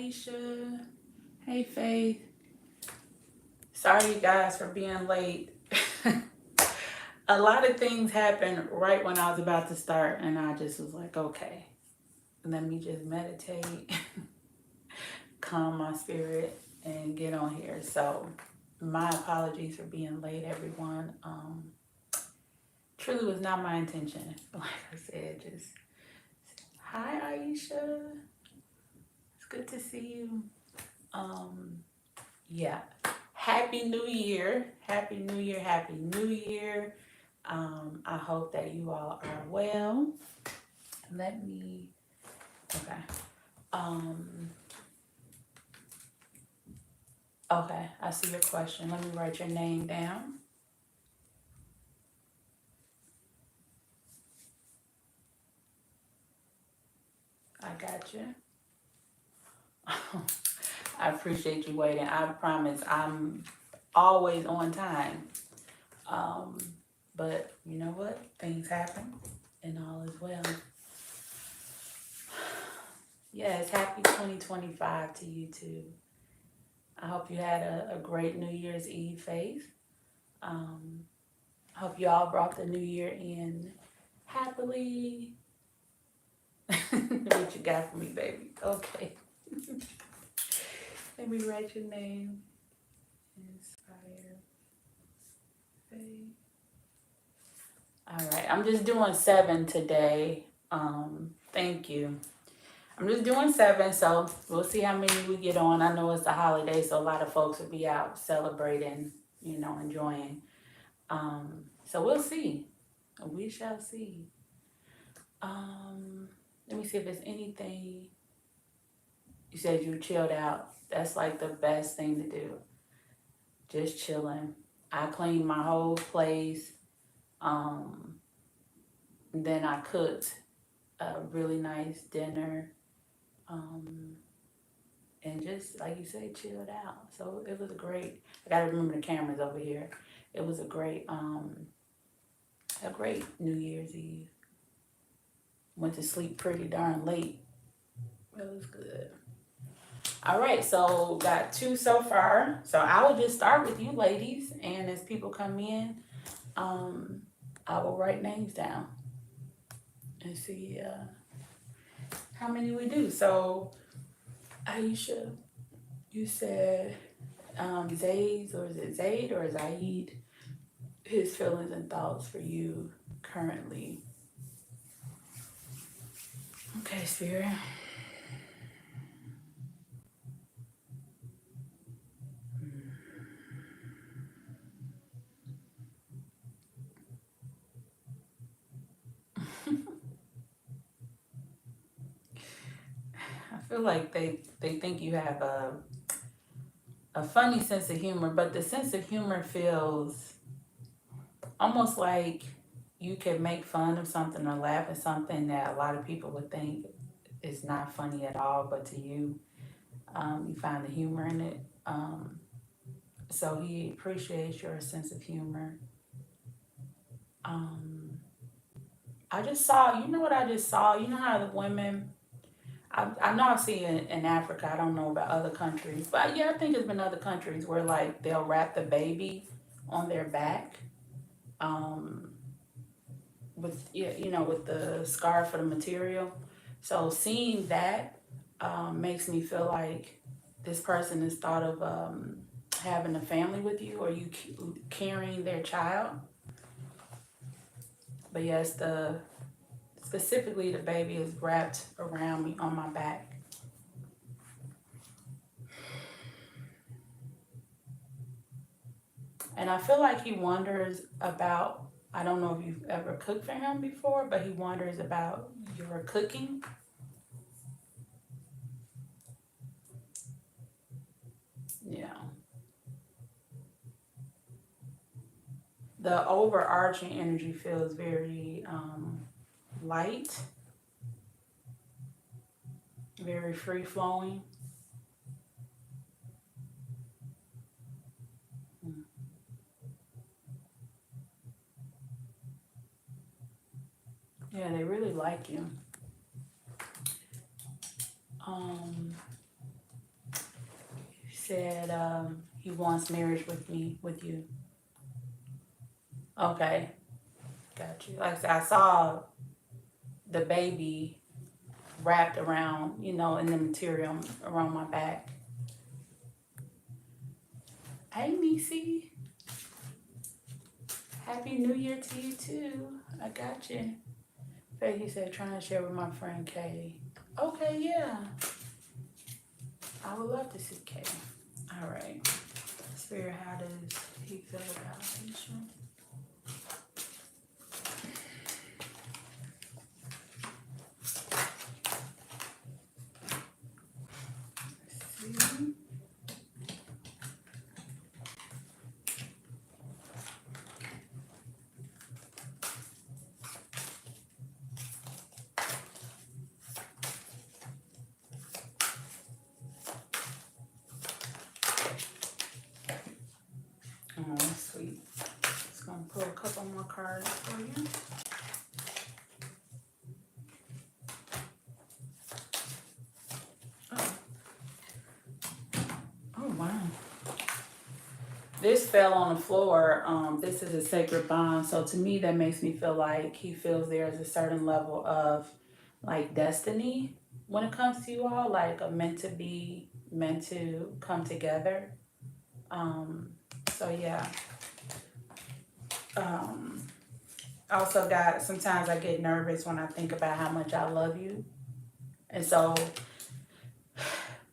Aisha. Hey, Faith. Sorry, you guys, for being late. A lot of things happened right when I was about to start, and I just was like, okay, let me just meditate, calm my spirit, and get on here. So, my apologies for being late, everyone. Truly was not my intention. Like I said, just hi, Aisha. It's good to see you. Um, yeah. Happy New Year. Happy New Year. Happy New Year. I hope that you all are well. Let me, okay. Um, okay, I see your question. Let me write your name down. I got you. I appreciate you waiting. I promise I'm always on time. Um, but you know what? Things happen and all is well. Yes, happy 2025 to you too. I hope you had a great New Year's Eve, Faith. Um, hope you all brought the new year in happily. What you got for me, baby? Okay. Let me write your name. Inspire Faith. All right. I'm just doing 7 today. Thank you. I'm just doing 7, so we'll see how many we get on. I know it's a holiday, so a lot of folks will be out celebrating, enjoying. So we'll see. We shall see. Let me see if there's anything. You said you chilled out. That's like the best thing to do. Just chilling. I cleaned my whole place. Um, then I cooked a really nice dinner. Um, and just like you said, chilled out. So it was great. I gotta remember the cameras over here. It was a great New Year's Eve. Went to sleep pretty darn late. It was good. All right, so got 2 so far. So I will just start with you ladies, and as people come in, um, I will write names down and see how many we do. So Aisha, you said Zayd, or is it Zayd or Zaid? His feelings and thoughts for you currently. Okay, Spirit. I feel like they think you have a funny sense of humor, but the sense of humor feels almost like you can make fun of something or laugh at something that a lot of people would think is not funny at all, but to you, you find the humor in it. So he appreciates your sense of humor. Um, I just saw, you know what I just saw? You know how the women, I know I've seen it in Africa. I don't know about other countries, but yeah, I think it's been other countries where like they'll wrap the baby on their back, um, with yeah, with the scarf or the material. So seeing that makes me feel like this person has thought of having a family with you, or you carrying their child. But yes, the specifically the baby is wrapped around me on my back. And I feel like he wonders about, I don't know if you've ever cooked for him before, but he wonders about your cooking. Yeah. The overarching energy feels very light, very free flowing. Yeah, they really like you. Um, said he wants marriage with you. Okay, got you. Like I said, I saw the baby wrapped around, in the material around my back. Hey, Nisi. Happy New Year to you too. I got you. Faith, he said, trying to share with my friend Kay. Okay, yeah. I would love to see Kay. All right. Spirit, how does he feel about this one? Let's see. Oh, that's sweet. Just gonna pull a couple more cards for you. Oh, oh wow. This fell on the floor. This is a sacred bond. So to me, that makes me feel like he feels there's a certain level of like destiny when it comes to you all, like a meant to be, meant to come together. So yeah. Also got, sometimes I get nervous when I think about how much I love you. And so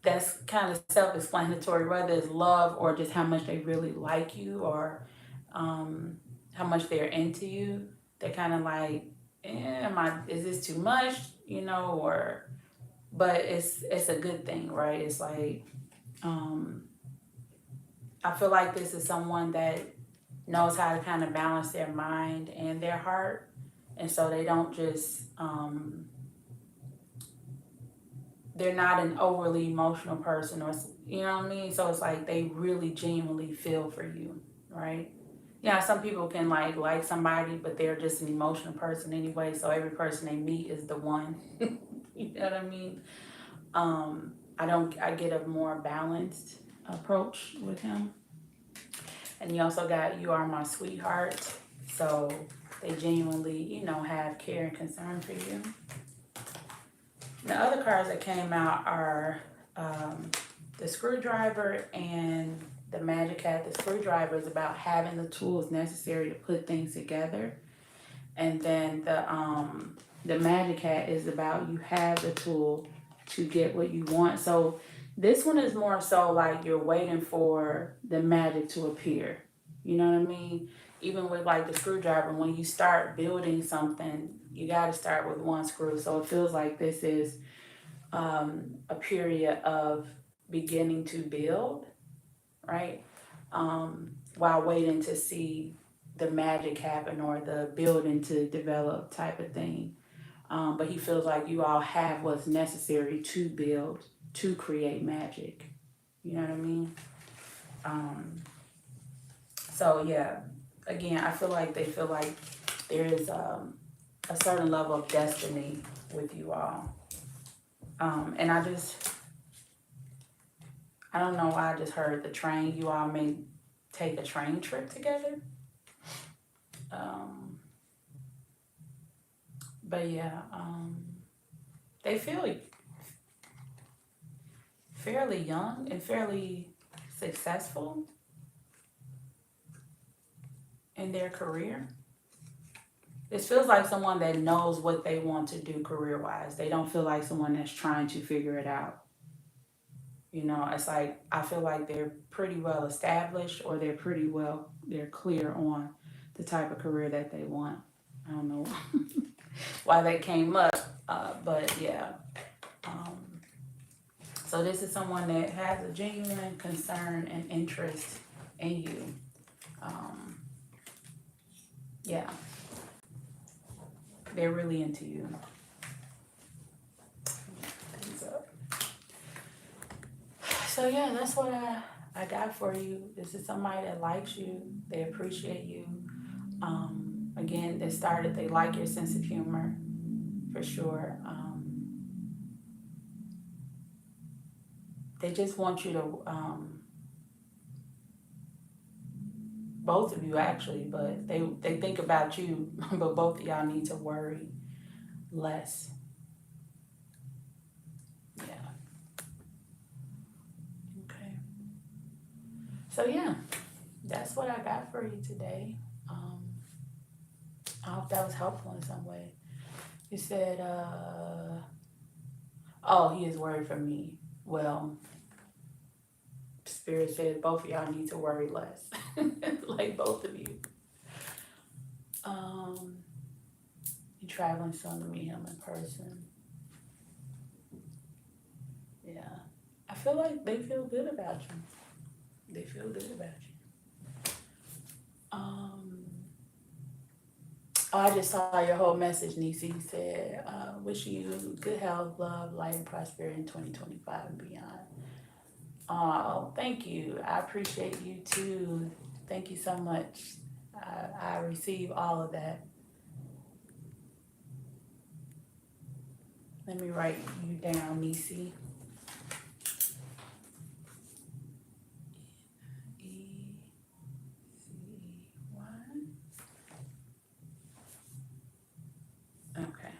that's kind of self-explanatory, whether it's love or just how much they really like you, or how much they're into you. They're kind of like, is this too much, or, but it's a good thing, right? It's like, I feel like this is someone that knows how to kind of balance their mind and their heart. And so they don't just, they're not an overly emotional person, or, you know what I mean? So it's like they really genuinely feel for you, right? Yeah, some people can like somebody, but they're just an emotional person anyway. So every person they meet is the one. You know what I mean? I get a more balanced approach with him. And you also got, you are my sweetheart. So they genuinely, have care and concern for you. The other cards that came out are the screwdriver and the magic hat. The screwdriver is about having the tools necessary to put things together. And then the magic hat is about you have the tool to get what you want. So this one is more so like you're waiting for the magic to appear. You know what I mean? Even with like the screwdriver, when you start building something, you got to start with one screw. So it feels like this is a period of beginning to build, right? While waiting to see the magic happen or the building to develop type of thing. But he feels like you all have what's necessary to build, to create magic. You know what I mean? So yeah, again, I feel like they feel like there is a certain level of destiny with you all. And I don't know why I just heard the train. You all may take a train trip together. But yeah, they feel fairly young and fairly successful in their career. This feels like someone that knows what they want to do career-wise. They don't feel like someone that's trying to figure it out. It's like, I feel like they're pretty well established, or they're clear on the type of career that they want. I don't know why that came up, but yeah. So this is someone that has a genuine concern and interest in you. Yeah. They're really into you. So yeah, that's what I got for you. This is somebody that likes you. They appreciate you. Again, they like your sense of humor, for sure. They just want you to both of you actually, but they think about you, but both of y'all need to worry less. Yeah. Okay. So yeah, that's what I got for you today. I hope that was helpful in some way. You said, oh, he is worried for me. Well, Spirit said both of y'all need to worry less. Like both of you. You're traveling soon to meet him in person. Yeah. I feel like they feel good about you. They feel good about you. Oh, I just saw your whole message, Nisi. You said, wish you good health, love, light, and prosperity in 2025 and beyond. Oh, thank you. I appreciate you too. Thank you so much. I receive all of that. Let me write you down, Nisi. E-C-Y. Okay.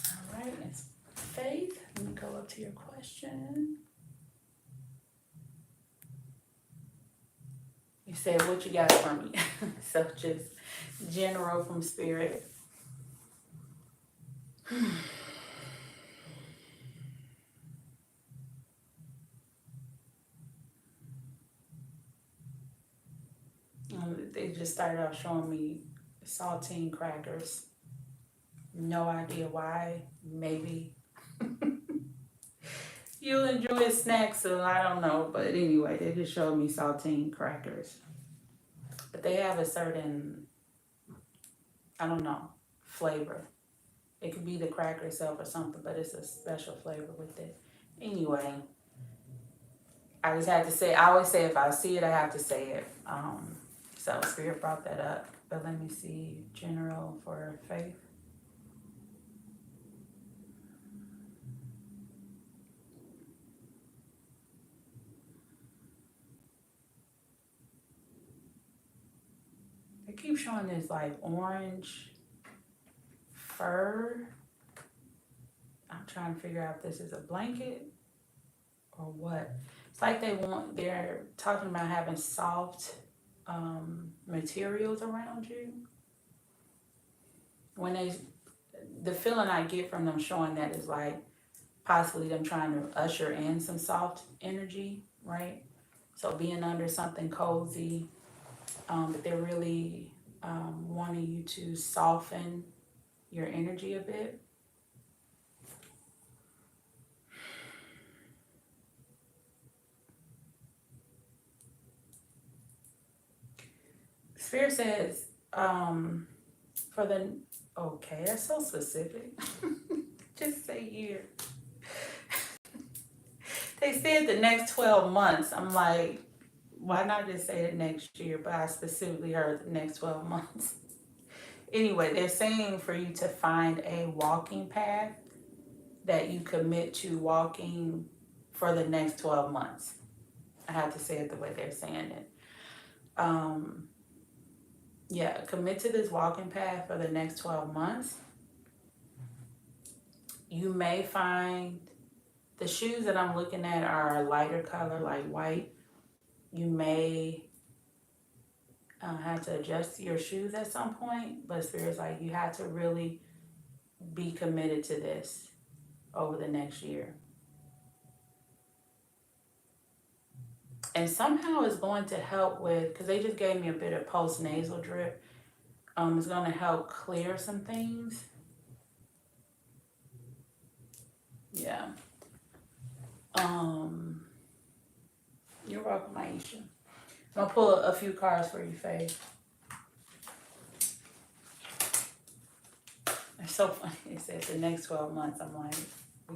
All right, it's Faith. Let me go up to your question. You said, what you got for me? So just general from Spirit. They just started off showing me saltine crackers. No idea why. Maybe you'll enjoy snacks, so I don't know. But anyway, they just showed me saltine crackers. But they have a certain, I don't know, flavor. It could be the cracker itself or something, but it's a special flavor with it. Anyway, I just had to say, I always say if I see it, I have to say it. So Spirit brought that up. But let me see, general for Faith. They keep showing this like orange fur. I'm trying to figure out if this is a blanket or what. It's like they're talking about having soft materials around you. The feeling I get from them showing that is like possibly them trying to usher in some soft energy, right? So being under something cozy, but they're really wanting you to soften your energy a bit. Spirit says, okay, that's so specific. Just say year. They said the next 12 months. I'm like, why not just say the next year? But I specifically heard the next 12 months. Anyway, they're saying for you to find a walking path that you commit to walking for the next 12 months. I have to say it the way they're saying it. Yeah, commit to this walking path for the next 12 months. You may find the shoes that I'm looking at are a lighter color, like white. You may have to adjust your shoes at some point, but Spirit's like you have to really be committed to this over the next year. And somehow it's going to help with, because they just gave me a bit of post-nasal drip. It's going to help clear some things. Yeah. You're welcome, Aisha. I'm going to pull a few cards for you, Faye. It's so funny. It says the next 12 months. I'm like,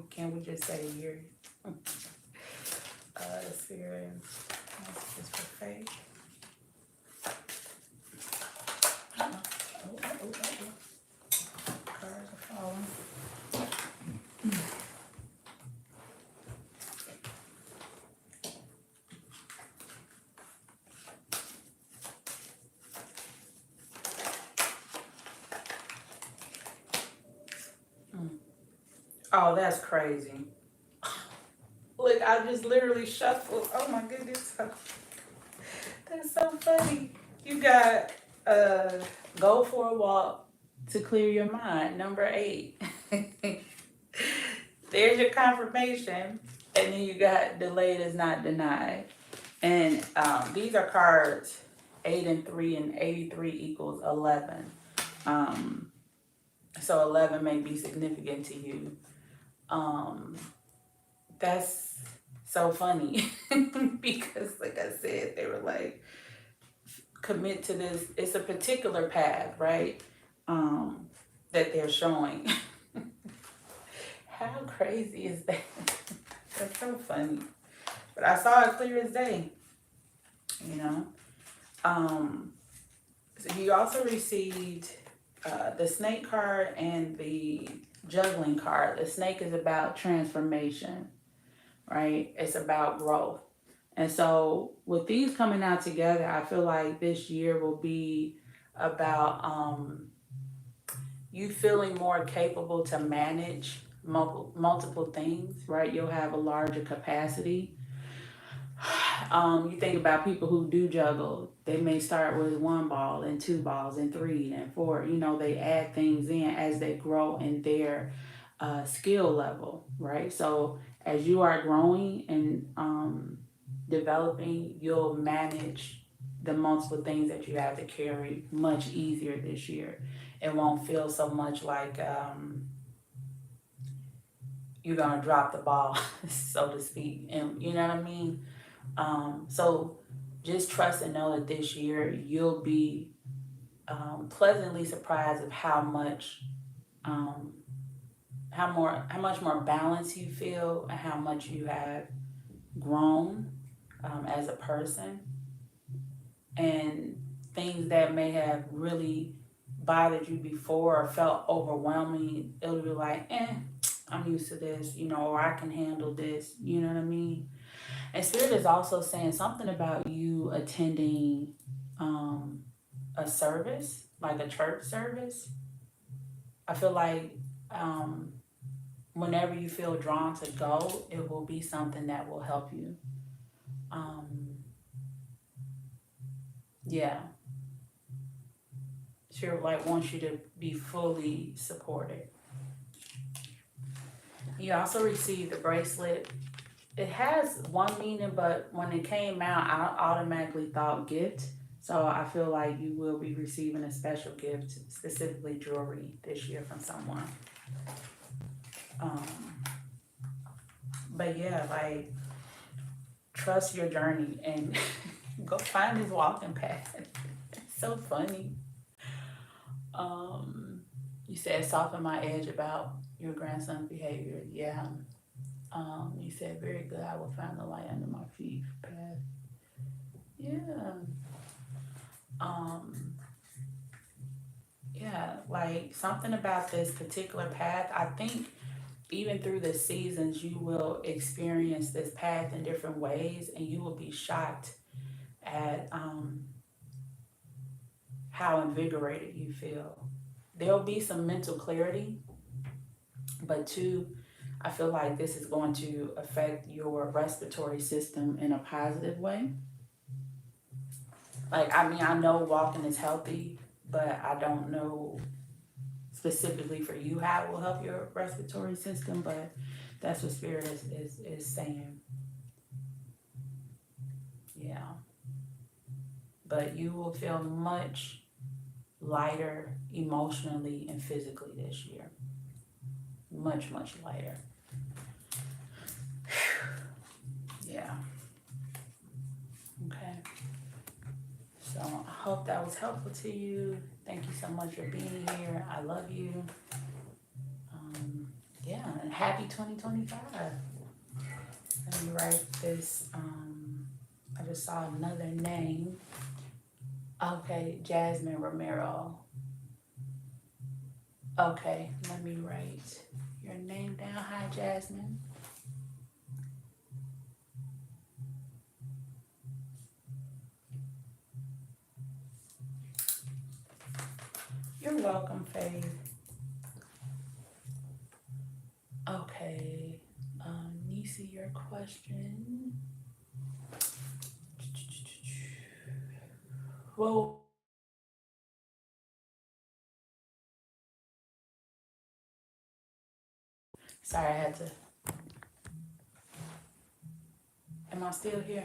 can't we just say a year? Spirit. This is for Faye. Cards are falling. Oh, that's crazy. Look, I just literally shuffled. Oh my goodness. That's so funny. You got uh go for a walk to clear your mind, number 8. There's your confirmation. And then you got delayed is not denied. And these are cards 8 and 3, and 83 equals 11. Um, so 11 may be significant to you. Um, that's so funny because, like I said, they were like, commit to this. It's a particular path, right? That they're showing. How crazy is that? That's so funny. But I saw it clear as day, you know. So you also received the snake card and the juggling card. The snake is about transformation, right? It's about growth. And so with these coming out together, I feel like this year will be about you feeling more capable to manage multiple things, right? You'll have a larger capacity. You think about people who do juggle, they may start with 1 ball and 2 balls and 3 and 4. You know, they add things in as they grow in their skill level, right? So as you are growing and developing, you'll manage the multiple things that you have to carry much easier this year. It won't feel so much like you're gonna drop the ball, so to speak, and you know what I mean. So just trust and know that this year you'll be pleasantly surprised of um, how much more balance you feel, and how much you have grown as a person, and things that may have really bothered you before or felt overwhelming. It'll be like, I'm used to this, you know, or I can handle this. You know what I mean? And Spirit is also saying something about you attending um, a service, like a church service. I feel like um, whenever you feel drawn to go, it will be something that will help you. Um, yeah, Spirit like wants you to be fully supported. You also received the bracelet. It has one meaning, but when it came out, I automatically thought gift. So I feel like you will be receiving a special gift, specifically jewelry, this year from someone. Um, but yeah, like trust your journey and go find his walking path. It's so funny. Um, you said soften my edge about your grandson's behavior. Yeah. You said very good. I will find the light under my feet path. Yeah. Um, yeah, like something about this particular path. I think even through the seasons, you will experience this path in different ways, and you will be shocked at how invigorated you feel. There'll be some mental clarity, but two, I feel like this is going to affect your respiratory system in a positive way. Like, I mean, I know walking is healthy, but I don't know specifically for you how it will help your respiratory system, but that's what Spirit is saying. Yeah. But you will feel much lighter emotionally and physically this year. Much, much lighter. Yeah. Okay. So I hope that was helpful to you. Thank you so much for being here. I love you. Yeah, and happy 2025. Let me write this. I just saw another name. Okay, Jasmine Romero. Okay, let me write your name down. Hi, Jasmine. You're welcome, Faith. Okay. Nisi, your question. Well, sorry, I had to. Am I still here?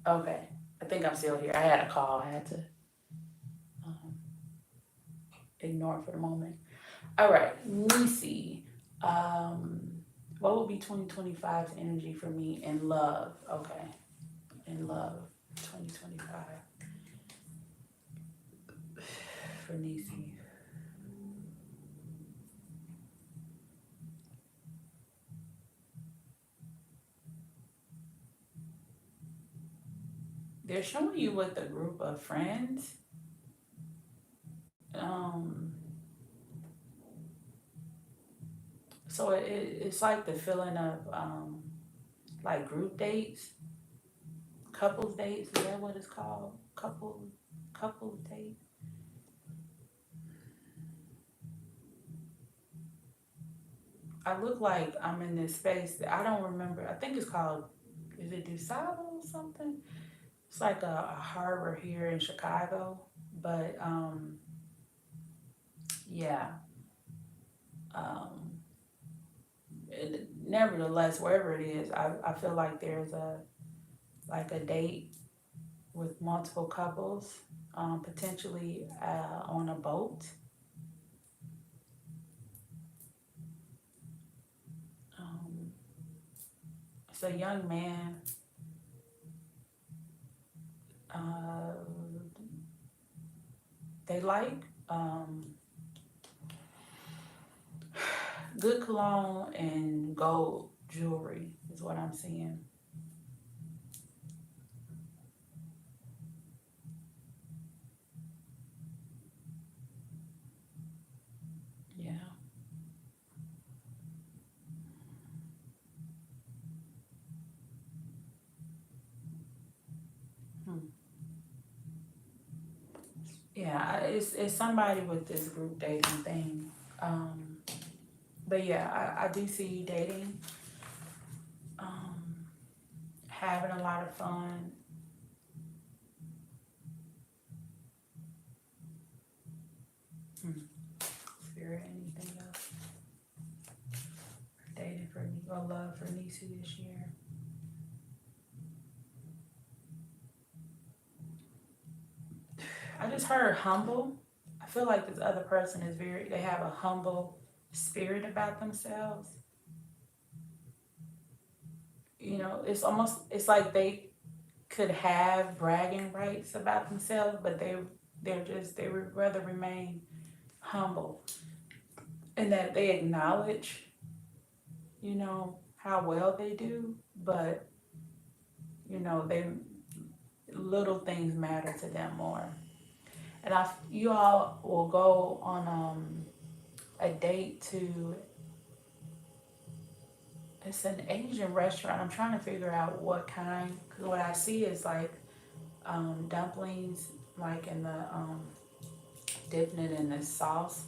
Okay. I think I'm still here. I had a call I had to um, ignore for the moment. All right, Nisi. Um, what will be 2025's energy for me in love? Okay, in love, 2025 for Nisi. They're showing you with a group of friends. Um, so it's like the feeling of like group dates, couples dates. Is that what it's called? Couples date. I look like I'm in this space that I don't remember. I think it's called. Is it DuSable or something? It's like a harbor here in Chicago, but yeah. Um, Nevertheless, wherever it is, I feel like there's a date with multiple couples, potentially on a boat. Um, it's a young man. Uh, they like um, good cologne and gold jewelry is what I'm seeing. Yeah. Hmm. Yeah, it's somebody with this group dating thing. Um, but yeah, I do see you dating, um, having a lot of fun. Hmm. Spirit, anything else? Dating for me or love for Nisi this year? I just heard humble. I feel like this other person is they have a humble spirit about themselves. You know, it's like they could have bragging rights about themselves, but they would rather remain humble and that they acknowledge, how well they do, but they little things matter to them more. And you all will go on a date to it's an Asian restaurant. I'm trying to figure out what kind because what I see is like dumplings, like in the dipping it in the sauce.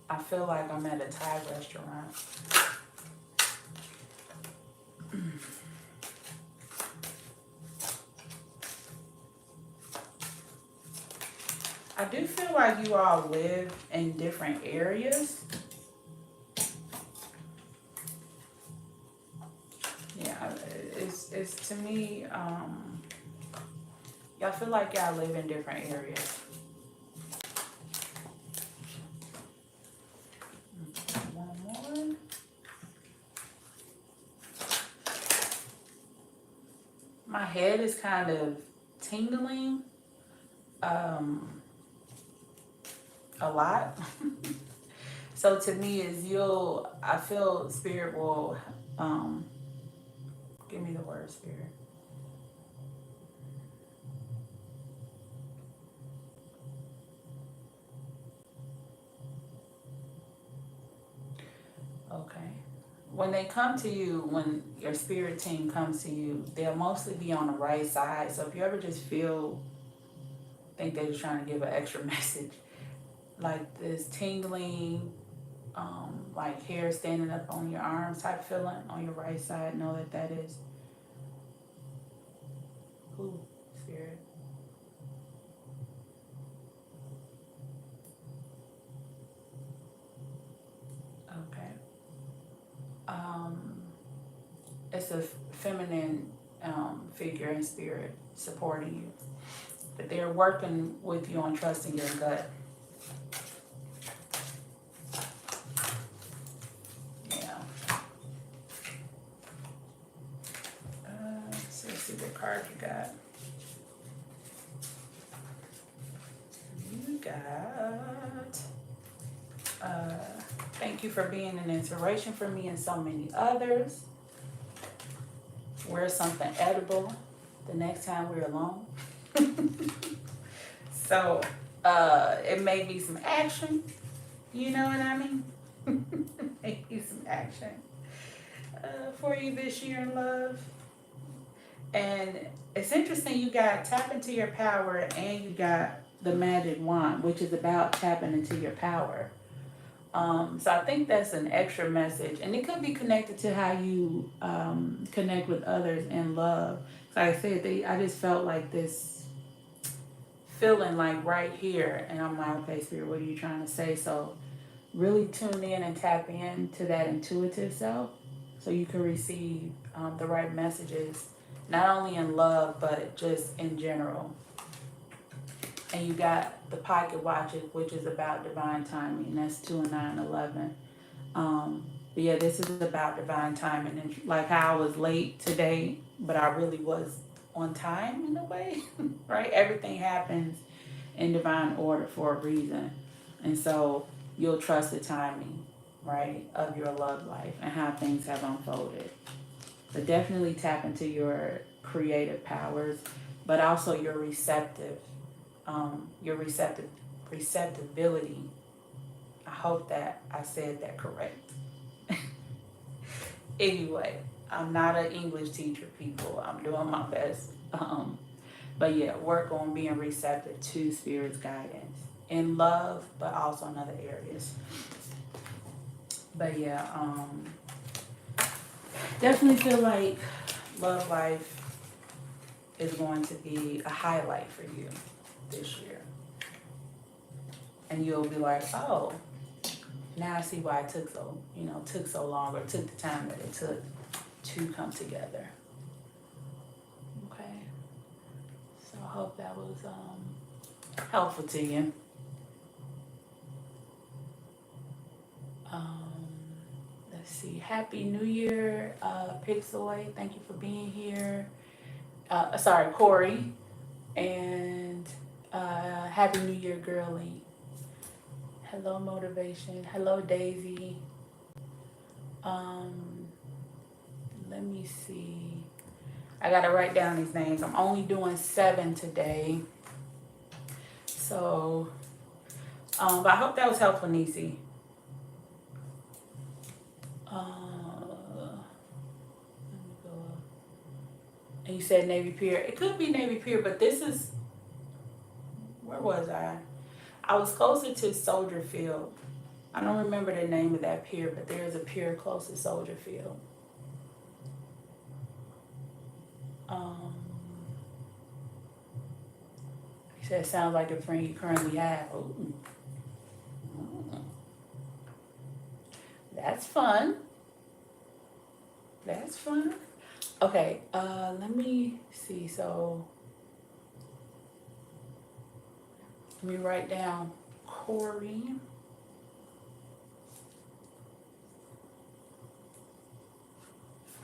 I feel like I'm at a Thai restaurant. I do feel like you all live in different areas. Yeah, it's to me. Y'all feel like y'all live in different areas. One more. My head is kind of tingling um, a lot. So to me, I feel spirit will um, give me the word spirit. Okay. When they come to you, when your spirit team comes to you, they'll mostly be on the right side. So if you ever just think they're just trying to give an extra message, like this tingling, like hair standing up on your arms type feeling on your right side. Know that that is who spirit. Okay. Um, it's a feminine figure and spirit supporting you, but they're working with you on trusting your gut. Yeah. Let's see what card you got. You got. Thank you for being an inspiration for me and so many others. Wear something edible the next time we're alone. So it may be some action, you know what I mean? Maybe some action for you this year in love. And it's interesting, you got tap into your power and you got the magic wand, which is about tapping into your power. So I think that's an extra message, and it could be connected to how you connect with others in love. Like I said, I just felt like this feeling like right here, and I'm like, okay, Spirit, what are you trying to say? So really tune in and tap in to that intuitive self, so you can receive the right messages, not only in love but just in general. And you got the pocket watches, which is about divine timing. That's 2 and 9, 11. But yeah, this is about divine timing, and like how I was late today, but I really was on time in a way, right? Everything happens in divine order for a reason, and so you'll trust the timing, right, of your love life and how things have unfolded. But definitely tap into your creative powers, but also your receptibility. I hope that I said that correct. Anyway, I'm not an English teacher, people. I'm doing my best. But yeah, work on being receptive to Spirit's guidance in love, but also in other areas. But yeah, definitely feel like love life is going to be a highlight for you this year. And you'll be like, oh, now I see why it took so long, or took the time that it took to come together. Okay. So I hope that was helpful to you. Um, let's see. Happy New Year, Pixelway. Thank you for being here. Sorry, Corey. And Happy New Year, Girly. Hello, Motivation. Hello, Daisy. Um, Let me see. I gotta write down these names. I'm only doing 7 today. So, but I hope that was helpful, Nisi. Let me go up. And you said Navy Pier. It could be Navy Pier, but this is, where was I? I was closer to Soldier Field. I don't remember the name of that pier, but there's a pier close to Soldier Field. Um, he said, sounds like a friend you currently have. Ooh. That's fun. That's fun. Okay, let me see. So, let me write down Corey.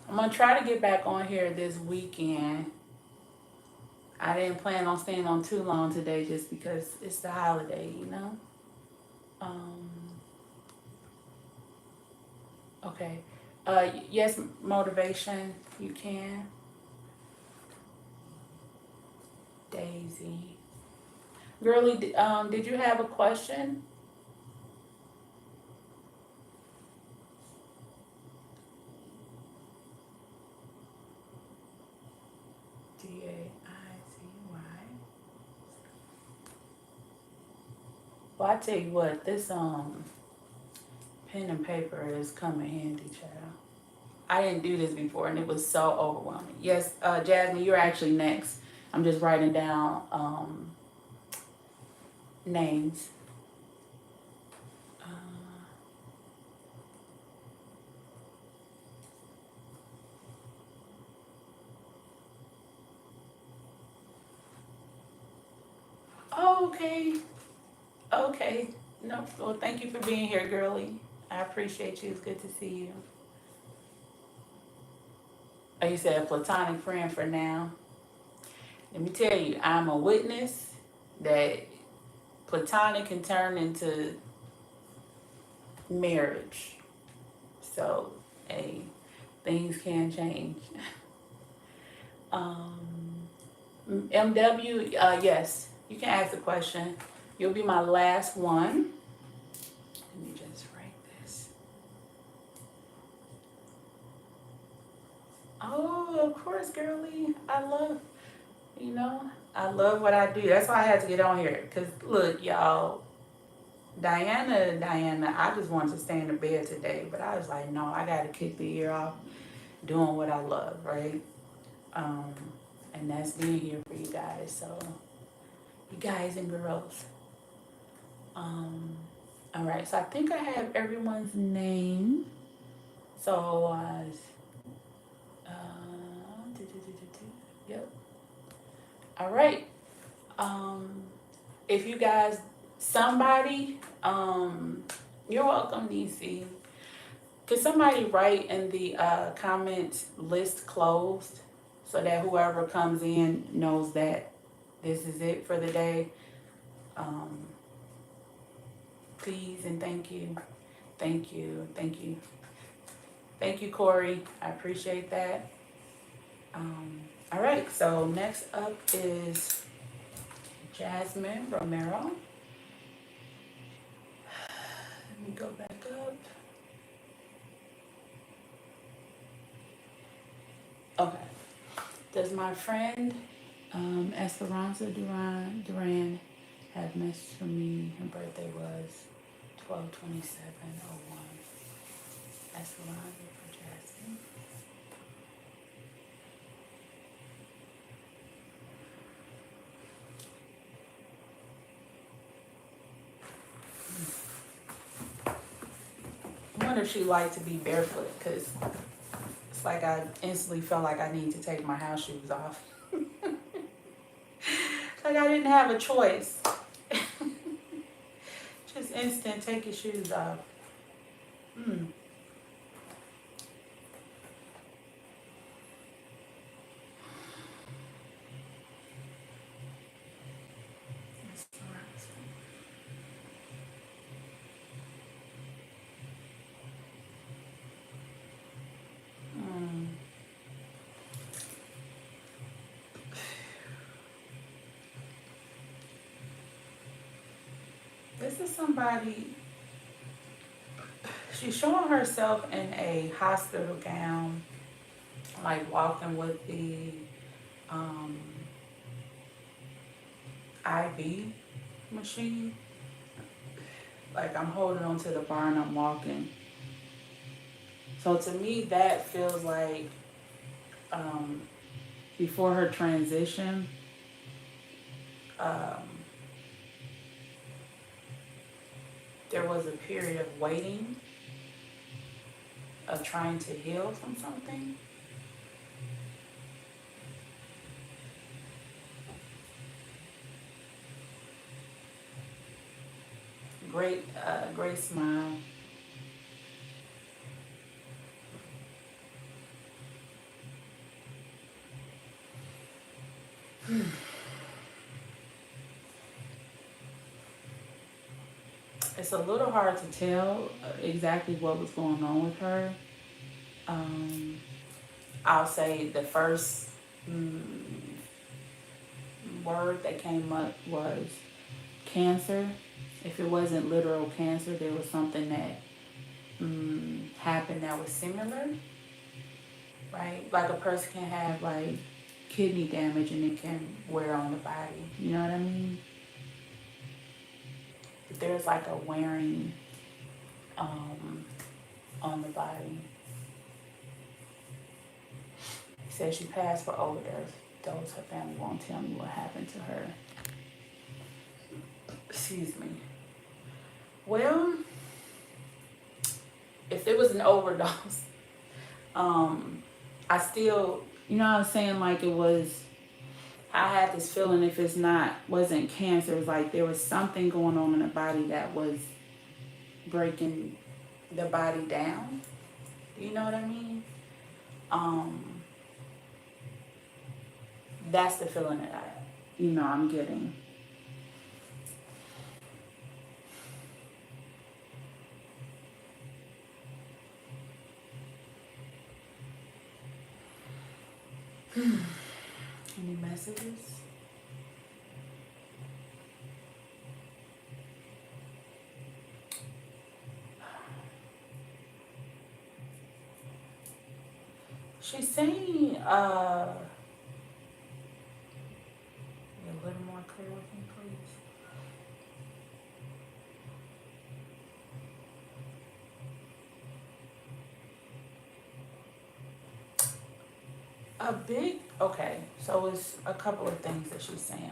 I'm gonna try to get back on here this weekend. I didn't plan on staying on too long today just because it's the holiday, you know? Um, okay. Yes, Motivation, you can. Daisy. Girly, did you have a question? Daizy. Well, I tell you what, this pen and paper is coming handy, child. I didn't do this before, and it was so overwhelming. Yes, Jasmine, you're actually next. I'm just writing down names. Oh, okay. Okay. No, well, thank you for being here, girlie. I appreciate you. It's good to see you. Oh, you said a platonic friend for now. Let me tell you, I'm a witness that platonic can turn into marriage. So, hey, things can change. MW, yes, you can ask the question. You'll be my last one. Let me just write this. Oh, of course, girlie. I love what I do. That's why I had to get on here. Because, look, y'all, Diana, I just wanted to stay in the bed today. But I was like, no, I got to kick the year off doing what I love, right? And that's being here for you guys. So, you guys and girls. All right, so I think I have everyone's name. So, yep. All right. If you guys, somebody, you're welcome, DC. Could somebody write in the comments list closed so that whoever comes in knows that this is it for the day? Please and thank you. Thank you. Thank you. Thank you, Corey. I appreciate that. All right, so next up is Jasmine Romero. Let me go back up. Okay. Does my friend Esperanza Duran have message for me? Her birthday was 12/27/01. Esperanza for Jasmine. I wonder if she liked to be barefoot because it's like I instantly felt like I need to take my house shoes off. Like I didn't have a choice. Just instant, take your shoes off. Mm. Mm. This is somebody, she's showing herself in a hospital gown, like walking with the IV machine. Like I'm holding onto the bar and I'm walking. So to me, that feels like before her transition, um, there was a period of waiting, of trying to heal from something. Great smile. It's a little hard to tell exactly what was going on with her. I'll say the first word that came up was cancer. If it wasn't literal cancer, there was something that happened that was similar, right? Like a person can have like kidney damage and it can wear on the body. You know what I mean? there's like a wearing on the body. He says she passed for overdose. Her family won't tell me what happened to her. Excuse me. Well, if it was an overdose, I still, you know what I'm saying, like it was, I had this feeling if it's wasn't cancer, it's like there was something going on in the body that was breaking the body down. Do you know what I mean? That's the feeling that I'm getting. Any messages? She's saying, a little more clear with me, please. Okay, so it's a couple of things that she's saying,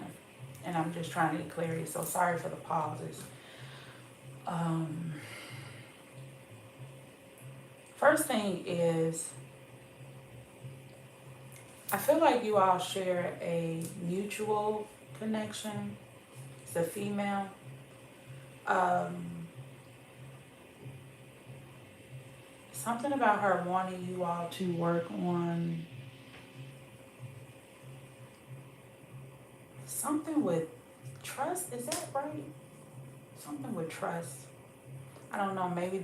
and I'm just trying to get clarity, so sorry for the pauses. First thing is, I feel like you all share a mutual connection. It's a female. Something about her wanting you all to work on something with trust. Is that right? Something with trust. I don't know. Maybe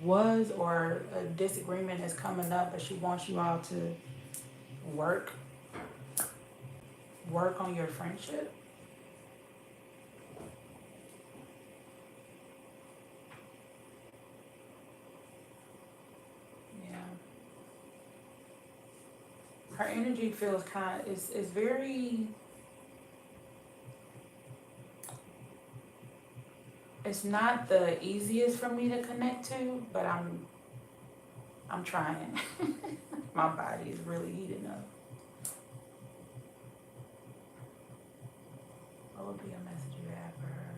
was or a disagreement is coming up, but she wants you all to work on your friendship. Yeah. Her energy feels is very, it's not the easiest for me to connect to, but I'm trying. My body is really heating up. What would be a message you have for her?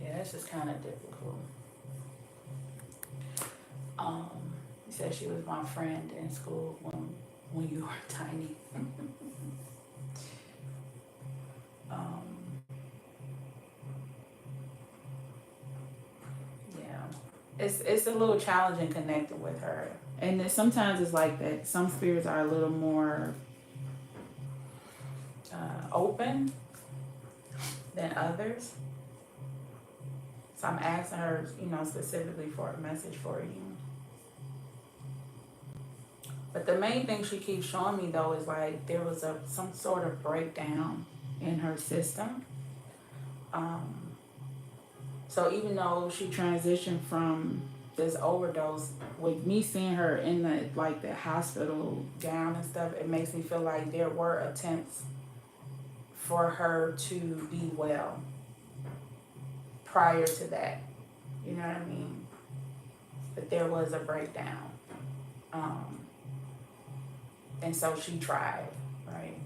Yeah, this is kind of difficult. He said she was my friend in school when you were tiny. It's a little challenging connecting with her, and sometimes it's like that. Some spirits are a little more open than others. So I'm asking her, specifically for a message for you. But the main thing she keeps showing me though is like there was some sort of breakdown in her system. So even though she transitioned from this overdose, with me seeing her in the hospital gown and stuff, it makes me feel like there were attempts for her to be well prior to that. You know what I mean? But there was a breakdown. And so she tried, right?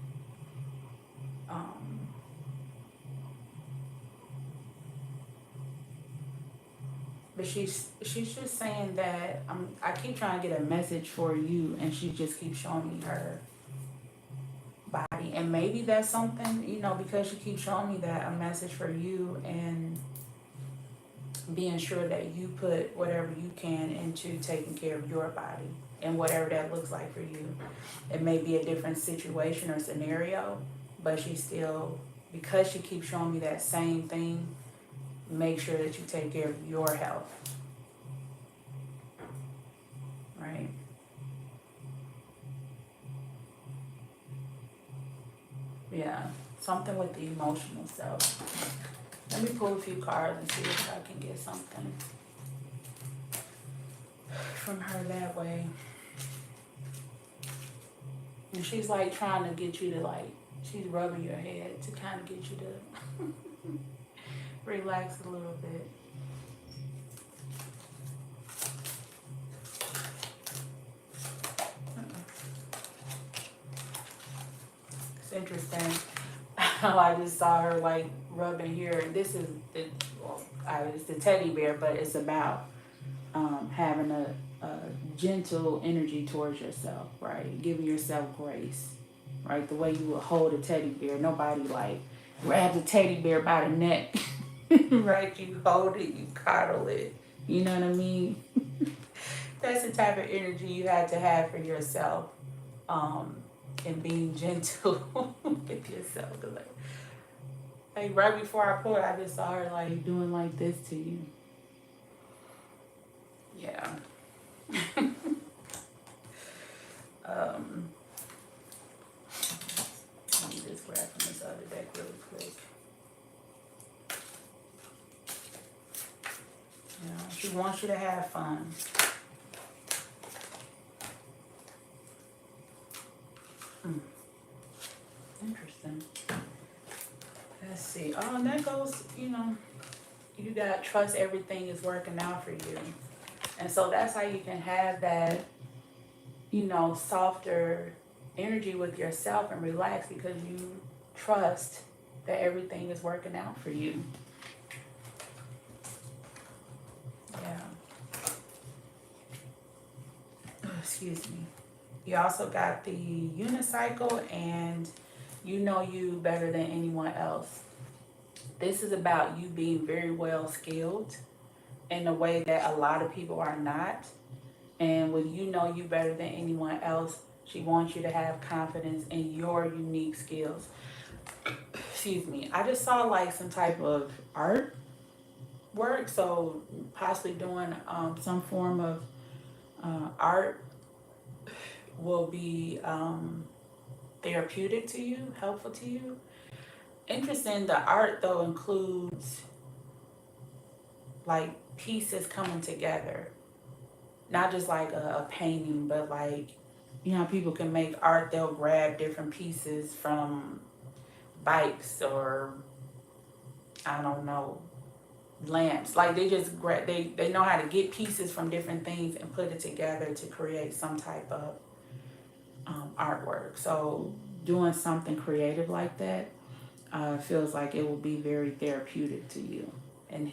But she's just saying that I keep trying to get a message for you, and she just keeps showing me her body. And maybe that's something, because she keeps showing me that, a message for you, and being sure that you put whatever you can into taking care of your body and whatever that looks like for you. It may be a different situation or scenario, but she still, because she keeps showing me that same thing, make sure that you take care of your health. Right? Yeah, something with the emotional self. Let me pull a few cards and see if I can get something from her that way. And she's like trying to get you to like, she's rubbing your head to kind of get you to relax a little bit. It's interesting how I just saw her like rubbing here. This is the, well, it's the teddy bear, but it's about having a gentle energy towards yourself, right? Giving yourself grace, right? The way you would hold a teddy bear. Nobody like grabs a teddy bear by the neck, right? You hold it, you coddle it. You know what I mean? That's the type of energy you had to have for yourself, and being gentle with yourself. 'Cause like right before I pulled, I just saw her like doing like this to you. Yeah. Let me just grab from this other deck really quick. Yeah, she wants you to have fun. Interesting. Let's see. Oh, and that goes, you got trust everything is working out for you. And so that's how you can have that, softer energy with yourself and relax because you trust that everything is working out for you. Yeah. Excuse me. You also got the unicycle and you know you better than anyone else. This is about you being very well skilled in a way that a lot of people are not. And when you know you better than anyone else, she wants you to have confidence in your unique skills. Excuse me. I just saw like some type of art work, so possibly doing some form of art will be therapeutic to you, helpful to you. Interesting, the art though includes like pieces coming together. Not just like a painting, but like, people can make art, they'll grab different pieces from bikes or, I don't know, lamps. Like they just grab, they know how to get pieces from different things and put it together to create some type of artwork. So doing something creative like that feels like it will be very therapeutic to you and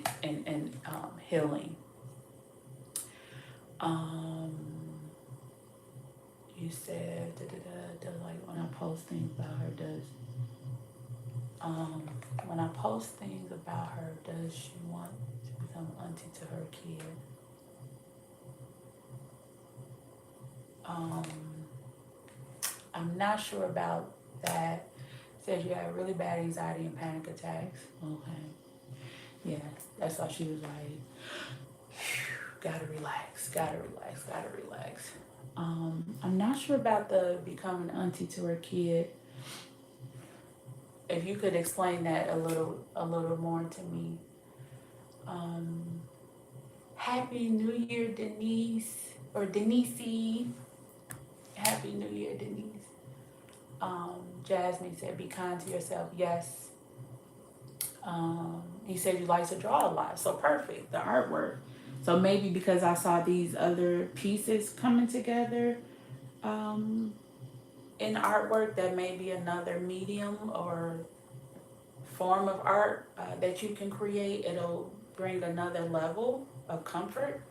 healing. You said like when I post things about her, when I post things about her, does she want to become auntie to her kid? I'm not sure about that. Said you had really bad anxiety and panic attacks. Okay. Yeah, that's why she was like, gotta relax, gotta relax, gotta relax. I'm not sure about the becoming auntie to her kid. If you could explain that a little more to me. Happy New Year, Denise or Denise. Happy New Year, Denise. Jasmine said, be kind to yourself. Yes. You said you like to draw a lot, so perfect. The artwork. So maybe because I saw these other pieces coming together in artwork, that may be another medium or form of art that you can create. It'll bring another level of comfort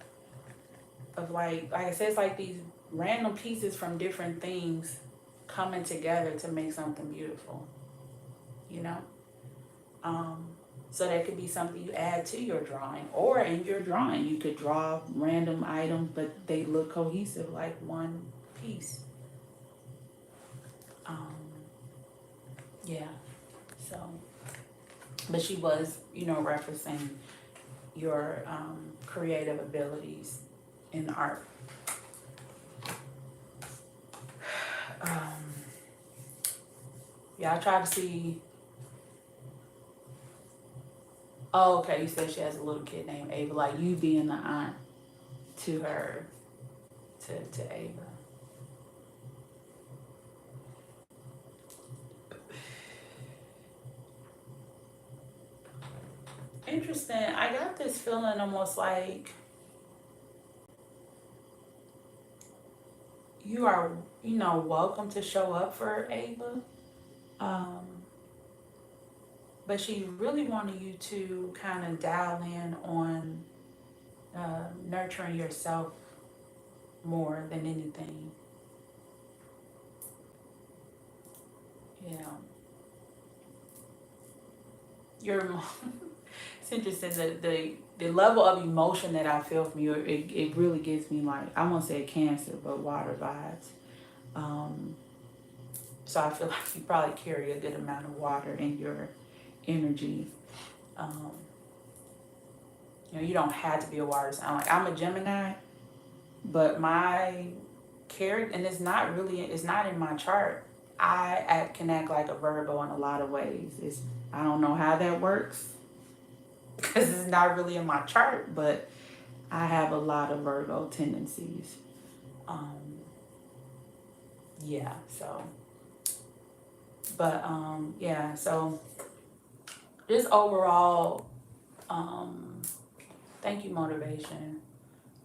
of like I said, it's like these random pieces from different things coming together to make something beautiful, you know? So that could be something you add to your drawing, or in your drawing, you could draw random items, but they look cohesive like one piece. Yeah, so, but she was, referencing your creative abilities in art. Yeah, I tried to see. Oh, okay. You said she has a little kid named Ava, like you being the aunt to her, to Ava. Interesting. I got this feeling almost like you are, welcome to show up for Ava. Um, but she really wanted you to kind of dial in on nurturing yourself more than anything. Yeah. Your it's interesting the level of emotion that I feel from you. It really gives me like I won't say Cancer, but water vibes. Um, so I feel like you probably carry a good amount of water in your energy. Um, you don't have to be a water sign. Like I'm a Gemini, but my character, and it's not in my chart. Can act like a Virgo in a lot of ways. I don't know how that works because it's not really in my chart, but I have a lot of Virgo tendencies. Um, yeah, so, but yeah, so just overall, um, thank you, motivation.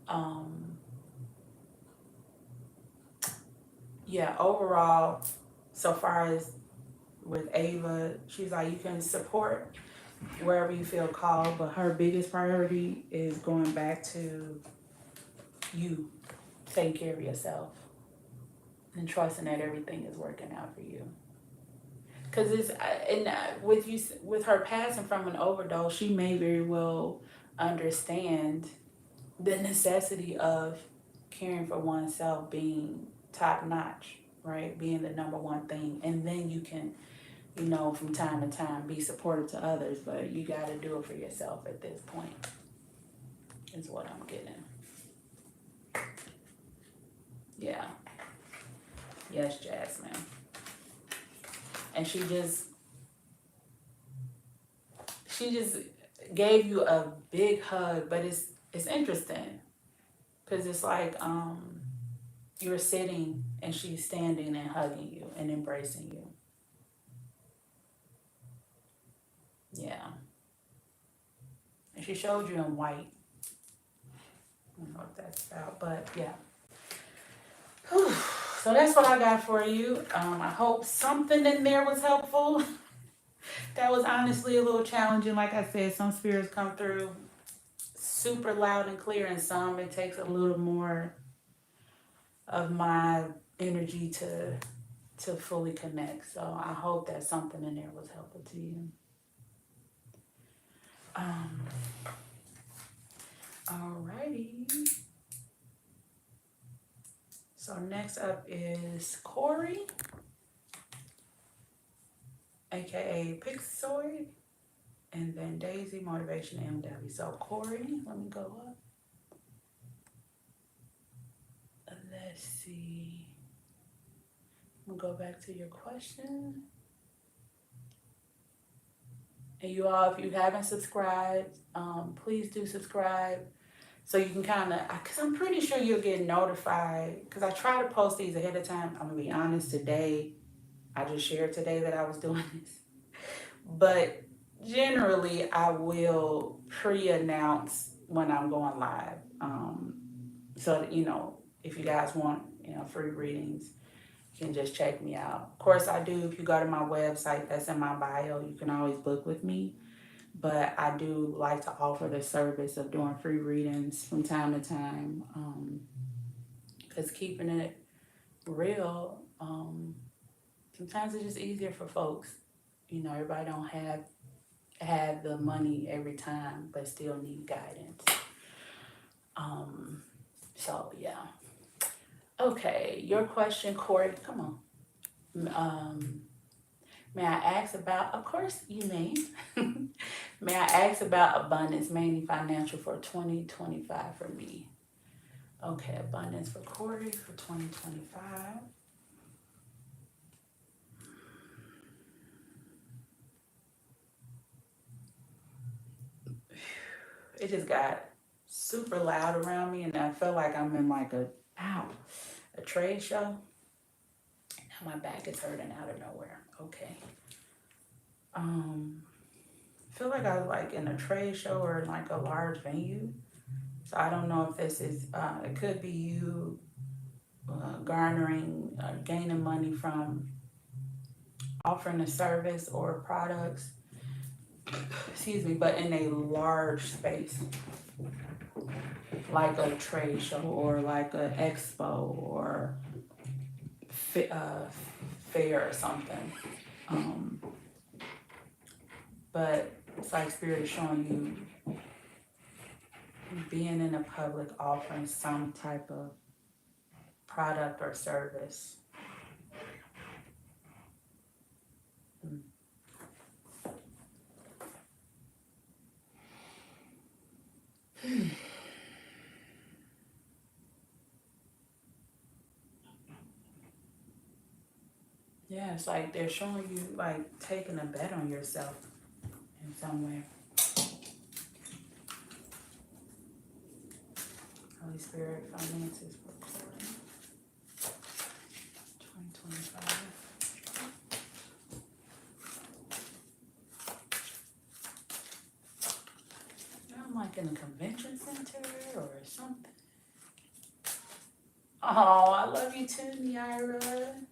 Um, yeah, overall, so far as with Ava, she's like, you can support wherever you feel called, but her biggest priority is going back to you taking care of yourself and trusting that everything is working out for you. Because with her passing from an overdose, she may very well understand the necessity of caring for oneself being top notch, right? Being the number one thing, and then you can, from time to time, be supportive to others, but you got to do it for yourself at this point. Is what I'm getting. Yeah. Yes, Jasmine. And she just gave you a big hug, but it's interesting because it's like you're sitting and she's standing and hugging you and embracing you. Yeah. And she showed you in white. I don't know what that's about, but yeah. Whew. So that's what I got for you. I hope something in there was helpful. That was honestly a little challenging. Like I said, some spirits come through super loud and clear, and some it takes a little more of my energy to fully connect. So I hope that something in there was helpful to you. Um, alrighty. So next up is Corey, aka Pixoid, and then Daisy Motivation MW. So Corey, let me go up. Let's see. We'll go back to your question. And you all, if you haven't subscribed, please do subscribe so you can kind of, because I'm pretty sure you'll get notified, because I try to post these ahead of time. I'm going to be honest, today, I just shared today that I was doing this. But generally, I will pre-announce when I'm going live. So that, if you guys want, free readings, you can just check me out. Of course, I do. If you go to my website, that's in my bio, you can always book with me. But I do like to offer the service of doing free readings from time to time. Because keeping it real, sometimes it's just easier for folks. Everybody don't have the money every time, but still need guidance. So yeah. Okay, your question, Corey. Come on. May I ask about? Of course, you may. May I ask about abundance, mainly financial, for 2025 for me? Okay, abundance for Corey for 2025. It just got super loud around me, and I felt like I'm in like a trade show. Now my back is hurting out of nowhere. Okay. feel like I was like in a trade show or in like a large venue. So I don't know if this is, it could be you garnering, gaining money from offering a service or products, excuse me, but in a large space, like a trade show or like a expo or fair or something. Um, but it's like Spirit is showing you being in a public offering some type of product or service. Yeah, it's like they're showing you like taking a bet on yourself in some way. Holy Spirit, finances for quarter 2025. I'm like in a convention center or something. Oh, I love you too, Naira.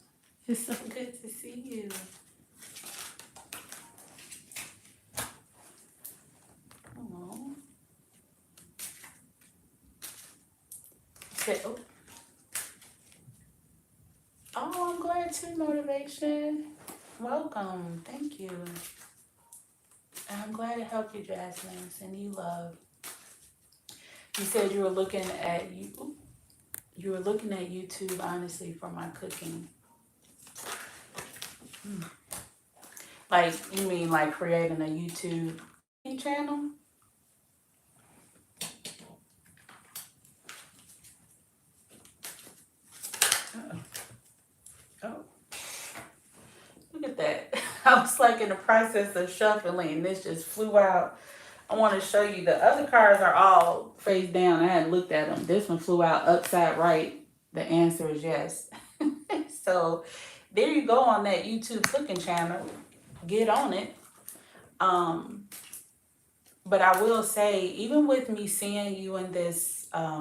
It's so good to see you. Oh, okay. Oh, I'm glad too, Motivation. Welcome. Thank you. And I'm glad it helped you, Jasmine. Sending you love. You said you were looking at you were looking at YouTube honestly for my cooking. Like you mean like creating a YouTube channel? Uh-oh. Oh, look at that. I was like in the process of shuffling and this just flew out. I want to show you the other cards are all face down. I hadn't looked at them. This one flew out upside right. The answer is yes. So there you go on that YouTube cooking channel. Get on it. But I will say, even with me seeing you in this, like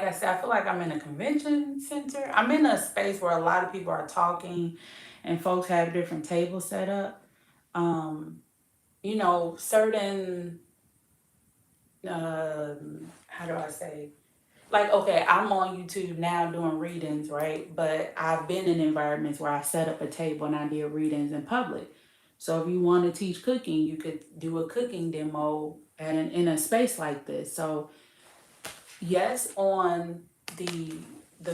I said, I feel like I'm in a convention center. I'm in a space where a lot of people are talking and folks have different tables set up. You know, certain, how do I say? Like, okay, I'm on YouTube now doing readings, right? But I've been in environments where I set up a table and I did readings in public. So if you want to teach cooking, you could do a cooking demo in a space like this. So yes, on the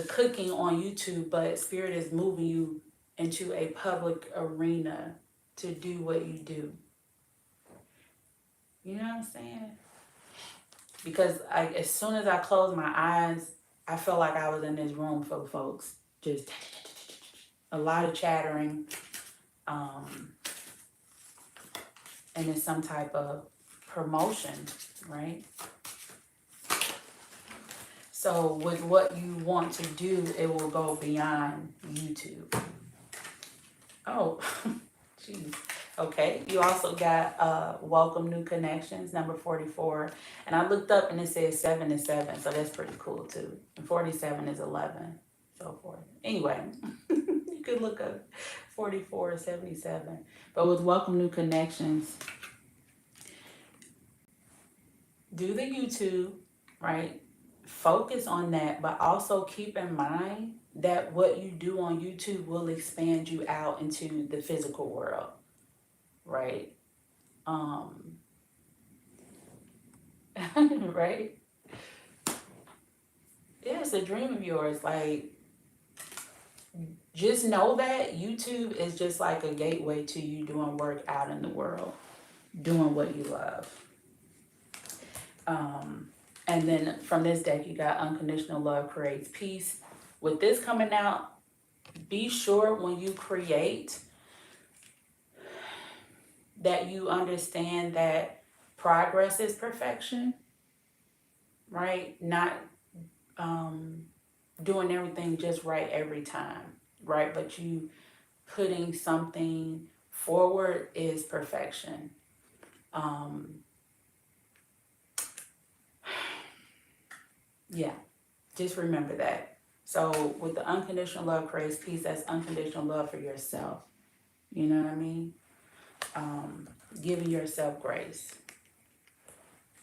cooking on YouTube, but Spirit is moving you into a public arena to do what you do. You know what I'm saying? Because as soon as I closed my eyes, I felt like I was in this room full of folks, just a lot of chattering, and it's some type of promotion, right? So with what you want to do, it will go beyond YouTube. Oh, geez. Okay, you also got welcome new connections, number 44. And I looked up and it says 7 is 7, so that's pretty cool too. And 47 is 11, so forth. Anyway, you could look up 44 or 77. But with welcome new connections, do the YouTube, right? Focus on that, but also keep in mind that what you do on YouTube will expand you out into the physical world, right? Um, right? Yeah, it's a dream of yours. Like, just know that YouTube is just like a gateway to you doing work out in the world, doing what you love. And then from this deck, you got unconditional love creates peace. With this coming out, be sure when you create that you understand that progress is perfection, right? Not doing everything just right every time, right? But you putting something forward is perfection. Yeah, just remember that. So with the unconditional love creates peace, that's unconditional love for yourself. You know what I mean? Giving yourself grace.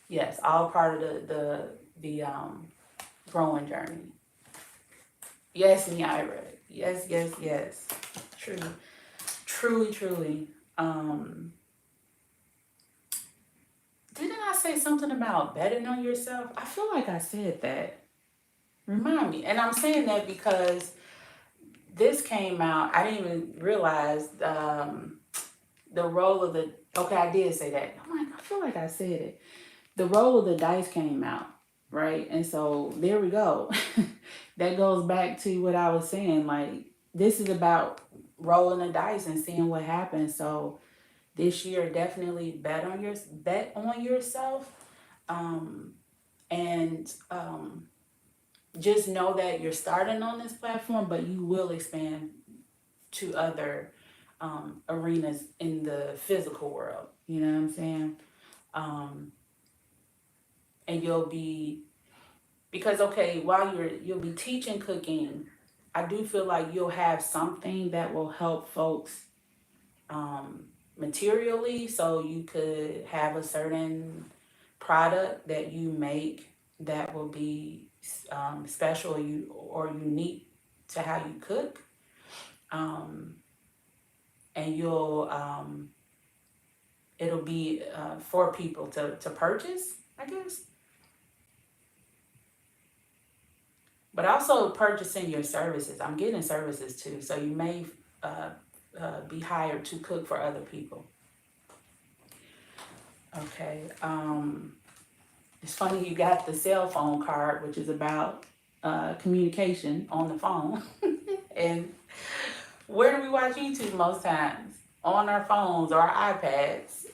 Yes, all part of the growing journey. Yes, Nyra. Yes, yes, yes. Truly, truly, truly. Um, didn't I say something about betting on yourself? I feel like I said that. Remind me. And I'm saying that because this came out. I didn't even realize the role of the. Okay, I did say that. I'm like, I feel like I said it. The role of the dice came out, right? And so there we go. That goes back to what I was saying. Like, this is about rolling the dice and seeing what happens. So this year, definitely bet on yourself, um, and just know that you're starting on this platform, but you will expand to other arenas in the physical world. You know what I'm saying? Um, and you'll be because okay, while you'll be teaching cooking, I do feel like you'll have something that will help folks um, materially. So you could have a certain product that you make that will be special or unique to how you cook, um, and it'll be for people to purchase, I guess. But also purchasing your services. I'm getting services too, so you may uh, be hired to cook for other people. Okay. It's funny you got the cell phone card, which is about communication on the phone. And where do we watch YouTube most times? On our phones or our iPads.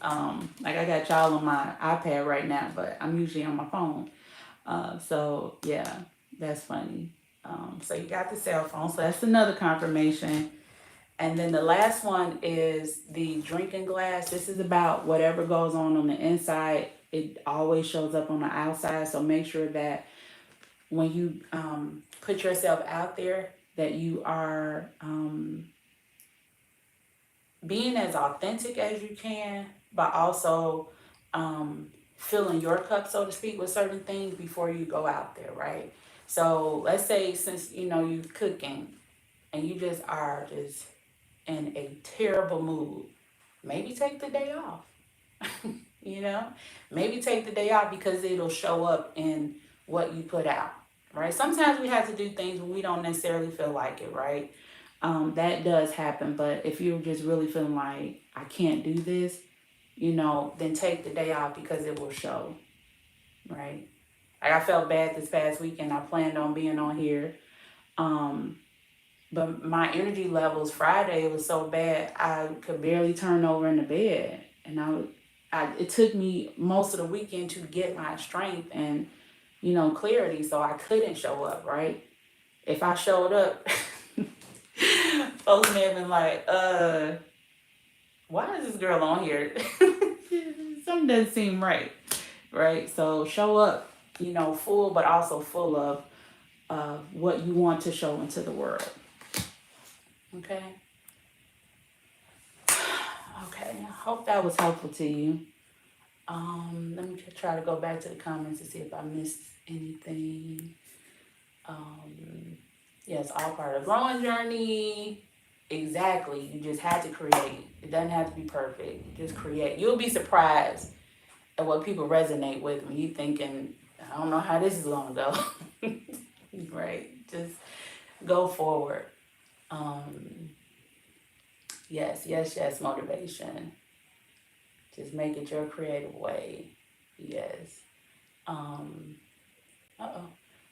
Like I got y'all on my iPad right now, but I'm usually on my phone. So yeah, that's funny. So you got the cell phone, so that's another confirmation. And then the last one is the drinking glass. This is about whatever goes on the inside. It always shows up on the outside. So make sure that when you put yourself out there, that you are being as authentic as you can, but also filling your cup, so to speak, with certain things before you go out there, right? So let's say since you cooking and you just are just in a terrible mood, maybe take the day off. you know, maybe take the day off because it'll show up in what you put out, right? Sometimes we have to do things when we don't necessarily feel like it, right? That does happen, but if you're just really feeling like I can't do this, then take the day off because it will show, right? Like I felt bad this past weekend. I planned on being on here, um, but my energy levels Friday was so bad I could barely turn over in the bed, and it took me most of the weekend to get my strength and clarity, so I couldn't show up, right? If I showed up, folks may have been like, why is this girl on here? Something doesn't seem right, right? So show up, full, but also full of what you want to show into the world. Okay. Okay. I hope that was helpful to you. Let me try to go back to the comments to see if I missed anything. Yes, all part of the growing journey. Exactly. You just had to create. It doesn't have to be perfect. Just create. You'll be surprised at what people resonate with when you thinking, I don't know how this is gonna go. Right. Just go forward. Yes, motivation. Just make it your creative way. Yes. Uh-oh.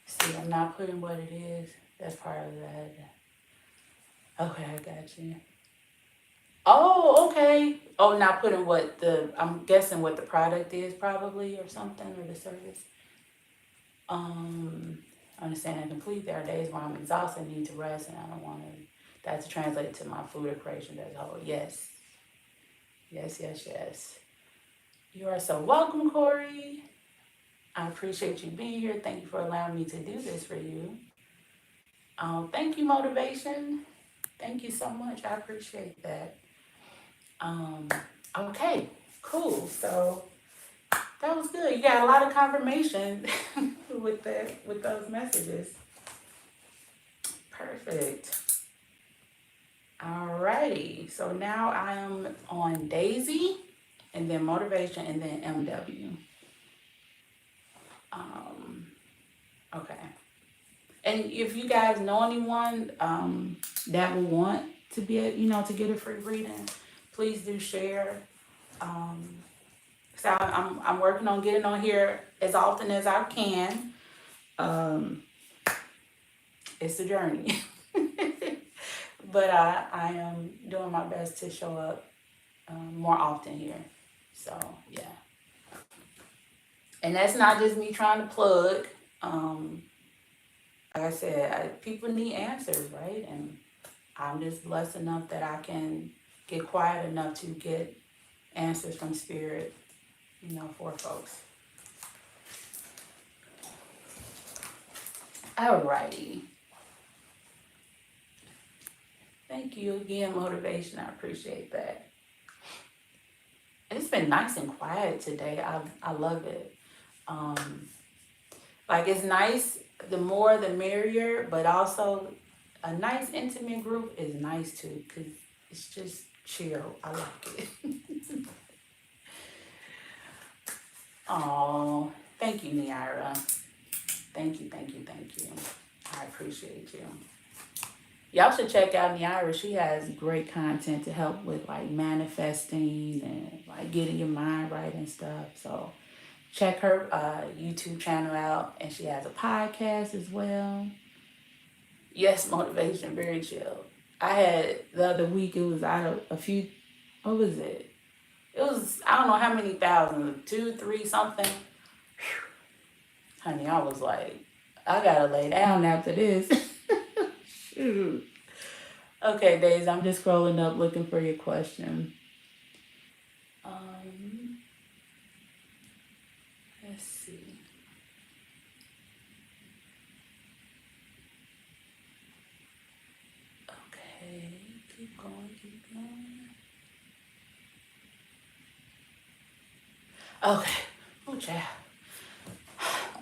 See, I'm not putting what it is. That's part of that. Okay, I got you. Oh, okay. Oh, not putting I'm guessing what the product is probably or something, or the service. Understand and complete. There are days when I'm exhausted, need to rest, and I don't want that to translate to my food or creation as a whole. Yes. Yes, yes, yes. You are so welcome, Corey. I appreciate you being here. Thank you for allowing me to do this for you. Thank you, Motivation. Thank you so much. I appreciate that. Um, okay, cool. So that was good. You got a lot of confirmation with those messages. Perfect. Alrighty. So now I am on Daisy, and then Motivation, and then MW. Um, okay. And if you guys know anyone that will want to be, to get a free reading, please do share. Um, so I'm working on getting on here as often as I can. Um, it's a journey, but I am doing my best to show up more often here. So yeah, and that's not just me trying to plug. Like I said, people need answers, right? And I'm just blessed enough that I can get quiet enough to get answers from spirit, for folks. Alrighty. Thank you again, Motivation. I appreciate that. It's been nice and quiet today. I love it. Um, like it's nice, the more the merrier, but also a nice intimate group is nice too, because it's just chill. I like it. Oh, thank you, Niara. Thank you, thank you, thank you. I appreciate you. Y'all should check out Niara. She has great content to help with like manifesting and like getting your mind right and stuff. So check her YouTube channel out, and she has a podcast as well. Yes, Motivation, very chill. I had the other week, it was out of a few, what was it? It was, I don't know how many thousand, 2, 3, something. Whew. Honey, I was like, I gotta lay down after this. Shoot. Okay, Days, I'm just scrolling up looking for your question. Um, let's see. Okay, keep going, keep going. Okay, oh, child.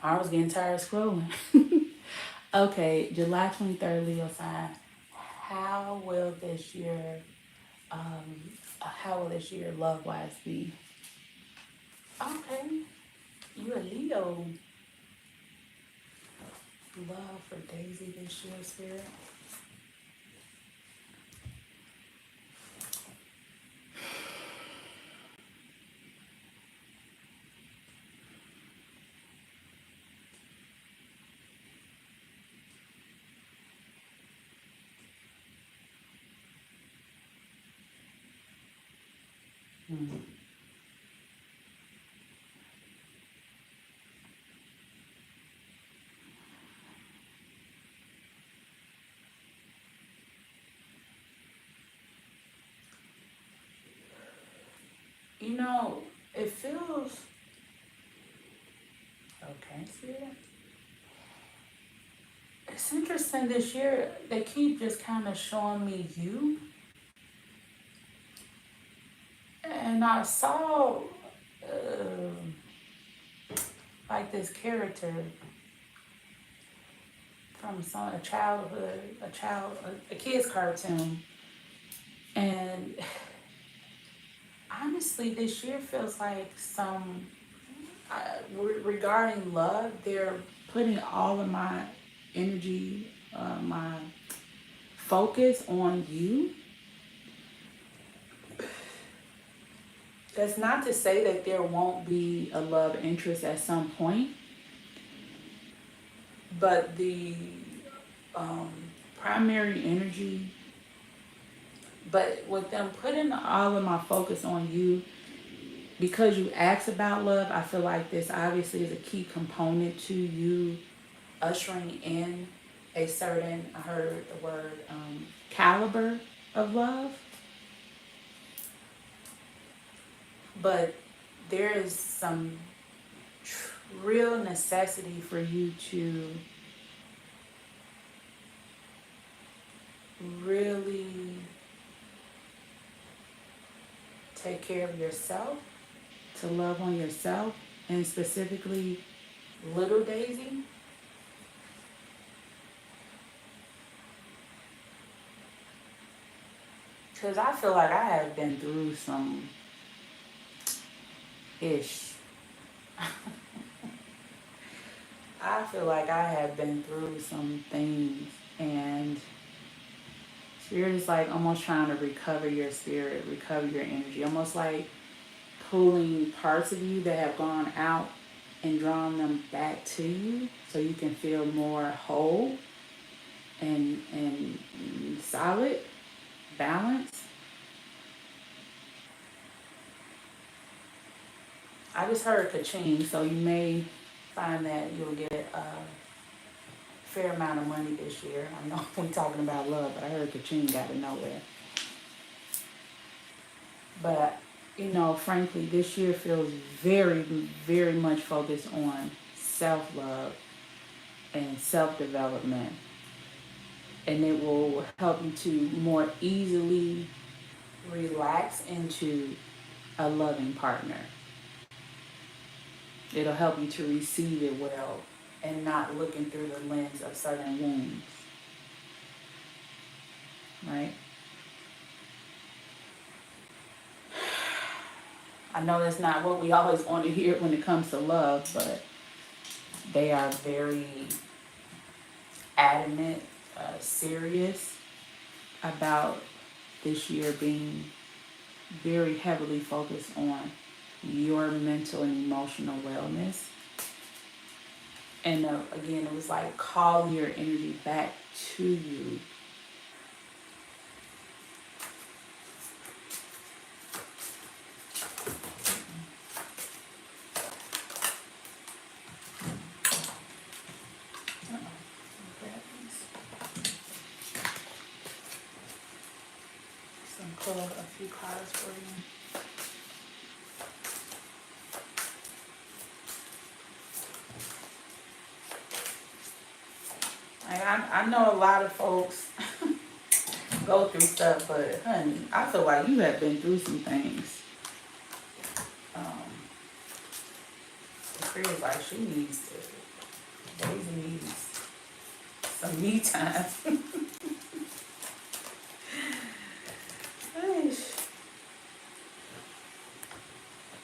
I was getting tired of scrolling. Okay, July 23rd, Leo sign. How will this year, love wise be? Okay, you're a Leo. Love for Daisy this year, Spirit. Hmm. It feels okay, Spirit. It's interesting this year. They keep just kind of showing me you, and I saw like this character from a kid's cartoon, and honestly, this year feels like regarding love. They're putting all of my energy, my focus on you. That's not to say that there won't be a love interest at some point, but the um, primary energy, but with them putting all of my focus on you, because you asked about love, I feel like this obviously is a key component to you ushering in a certain, I heard the word, caliber of love. But there is some real necessity for you to really take care of yourself, to love on yourself, and specifically little Daisy. Because I feel like I have been through some ish. I feel like I have been through some things, and spirit is like almost trying to recover your spirit, recover your energy, almost like pulling parts of you that have gone out and drawing them back to you so you can feel more whole and solid, balanced. I just heard ka-ching, so you may find that you'll get a fair amount of money this year. I know we're talking about love, but I heard ka-ching out of nowhere. But, frankly, this year feels very, very much focused on self-love and self-development. And it will help you to more easily relax into a loving partner. It'll help you to receive it well and not looking through the lens of certain wounds. Right? I know that's not what we always want to hear when it comes to love, but they are very adamant, serious about this year being very heavily focused on your mental and emotional wellness. And again, it was like calling your energy back to you. Pull a few cards for you. I know a lot of folks go through stuff, but honey, I feel like you have been through some things. The feels like she needs to, Daisy needs some me time.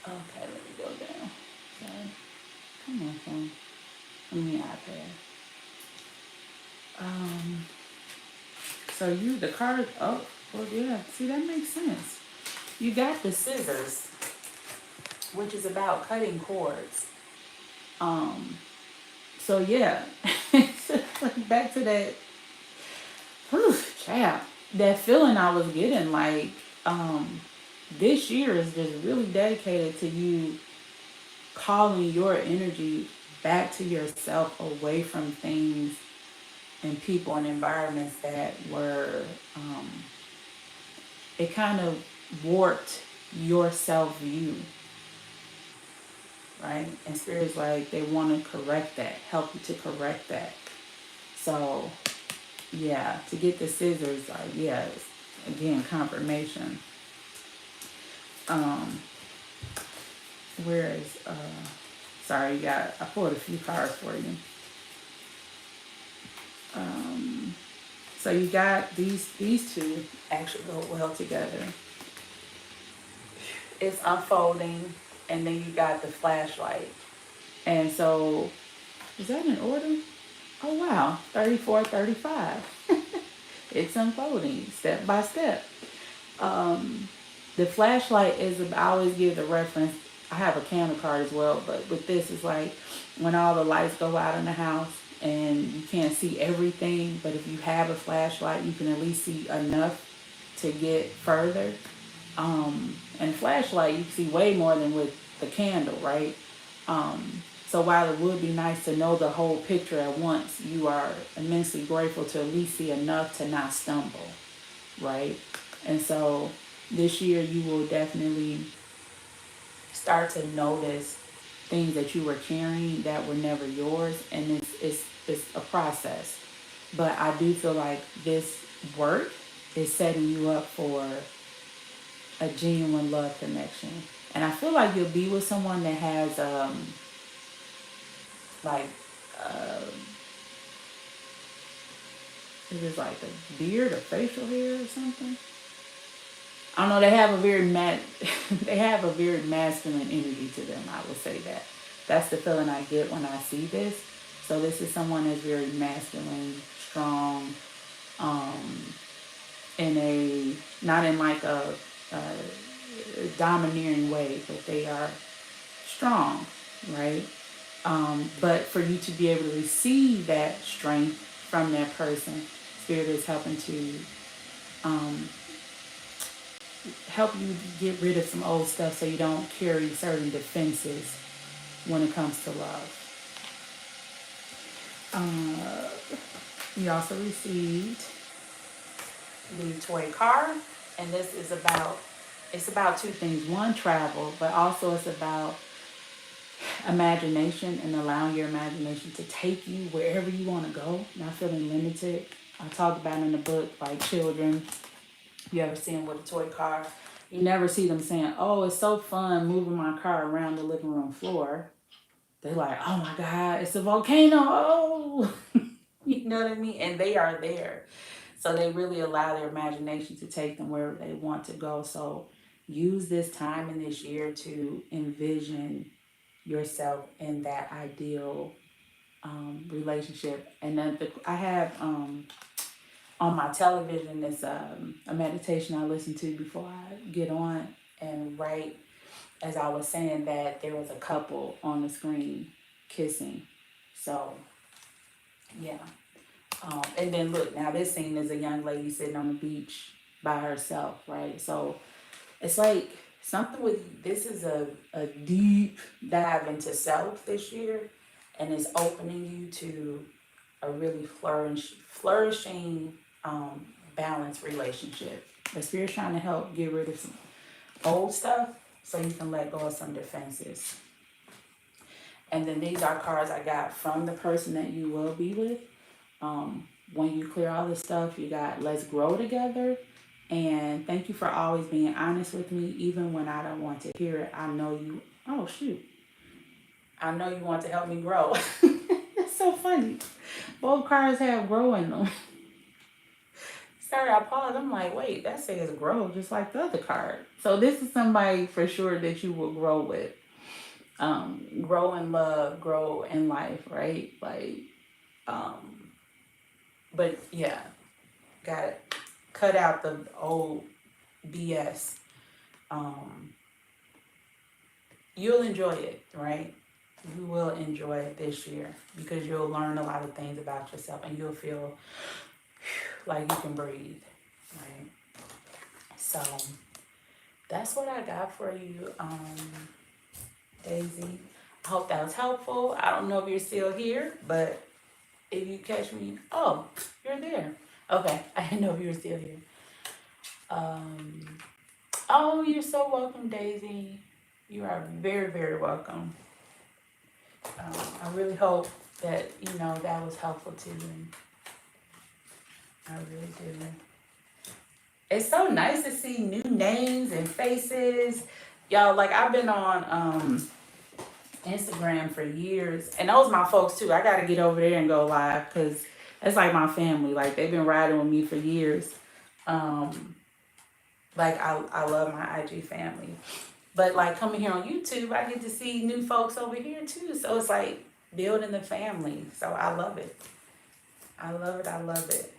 Okay, let me go down. Sorry. Come on, phone. Give me iPad. So the card, oh, well, yeah, see, that makes sense. You got the scissors, which is about cutting cords. So yeah, back to that, child, that feeling I was getting, like, this year is just really dedicated to you calling your energy back to yourself, away from things and people and environments that were, it kind of warped your self-view, right? And Spirit's like, they want to correct that, help you to correct that. So, yeah, to get the scissors, like, yeah, again, confirmation. Whereas, sorry, I pulled a few cards for you. So you got these two actually go well together. It's unfolding, and then you got the flashlight. And so, is that in order? Oh wow, 34, 35. It's unfolding step by step. The flashlight is, I always give the reference, I have a candle card as well, but with this, it's like when all the lights go out in the house and you can't see everything, but if you have a flashlight, you can at least see enough to get further. And flashlight, you can see way more than with the candle, right? So while it would be nice to know the whole picture at once, you are immensely grateful to at least see enough to not stumble, right? And so this year you will definitely start to notice things that you were carrying that were never yours, and it's a process. But I do feel like this work is setting you up for a genuine love connection. And I feel like you'll be with someone that has like uh it is like a beard or facial hair or something. I don't know. They have a very they have a very masculine energy to them. I will say that. That's the feeling I get when I see this. So this is someone that's very masculine, strong, um, in a not in like a domineering way, but they are strong, right? But for you to be able to receive that strength from that person, Spirit is helping to um, help you get rid of some old stuff so you don't carry certain defenses when it comes to love. Uh, we also received the toy car, and this is about it's about two things. One, travel, but also it's about imagination and allowing your imagination to take you wherever you want to go, not feeling limited. I talk about in the book like children. You ever see them with a toy car? You never see them saying, "Oh, it's so fun moving my car around the living room floor." They're like, "Oh my God, it's a volcano!" Oh, you know what I mean? And they are there, so they really allow their imagination to take them wherever they want to go. So use this time in this year to envision yourself in that ideal relationship. And then I have on my television is a meditation I listen to before I get on. And right as I was saying that, there was a couple on the screen kissing. So yeah. And then look, now this scene is a young lady sitting on the beach by herself, right? So it's like something with this is a deep dive into self this year, and it's opening you to a really flourishing, balanced relationship. The Spirit's trying to help get rid of some old stuff so you can let go of some defenses. And then these are cards I got from the person that you will be with. When you clear all this stuff, you got let's grow together. And thank you for always being honest with me, even when I don't want to hear it. I know you, oh shoot, I know you want to help me grow. It's so funny. Both cards have grow in them. Sorry, I paused. I'm like, wait, that says grow just like the other card. So this is somebody for sure that you will grow with. Grow in love, grow in life, right? Like, but yeah, got it. Cut out the old BS. Um, you'll enjoy it, right? You will enjoy it this year because you'll learn a lot of things about yourself and you'll feel like you can breathe, right? So that's what I got for you, Daisy. I hope that was helpful. I don't know if you're still here, but if you catch me, oh, you're there. Okay, I didn't know if you were still here. Oh, you're so welcome, Daisy. You are very, very welcome. I really hope that, that was helpful to you. I really do. It's so nice to see new names and faces. Y'all, like I've been on Instagram for years. And those my folks too. I gotta get over there and go live because that's like my family. Like they've been riding with me for years. Like I love my IG family. But like coming here on YouTube, I get to see new folks over here too. So it's like building the family. So I love it. I love it. I love it.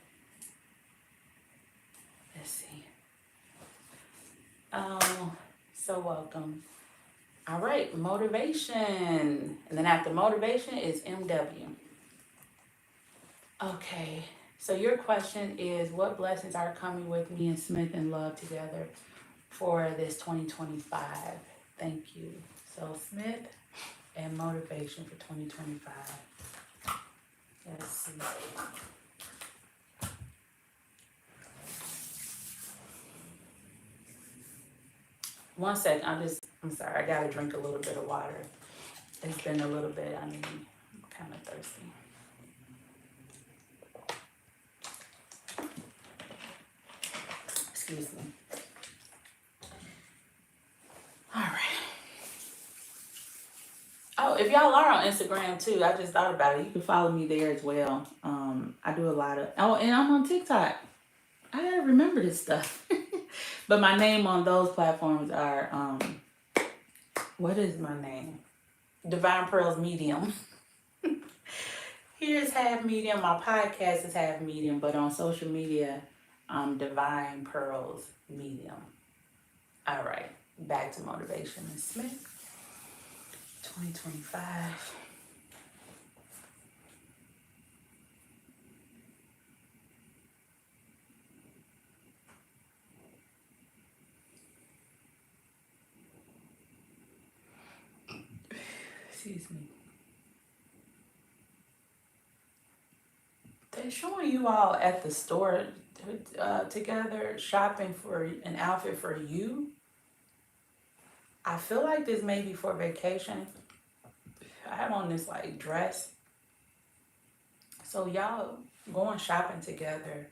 Let's see. Oh, so welcome. All right, motivation. And then after motivation is MW. Okay, so your question is what blessings are coming with me and Smith in love together for this 2025? Thank you. So Smith and motivation for 2025. Let's see. One second. I'm sorry. I got to drink a little bit of water. It's been a little bit. I'm kind of thirsty. Excuse me. All right. Oh, if y'all are on Instagram too, I just thought about it. You can follow me there as well. I do a lot of. Oh, and I'm on TikTok. I gotta remember this stuff. But my name on those platforms are what is my name? Divine Pearls Medium. Here's half medium. My podcast is half medium, but on social media, Divine Pearls Medium. All right, back to Motivation and Smith. 2025. Excuse me. They're showing you all at the store together shopping for an outfit for you. I feel like this may be for vacation. I have on this like dress. So y'all going shopping together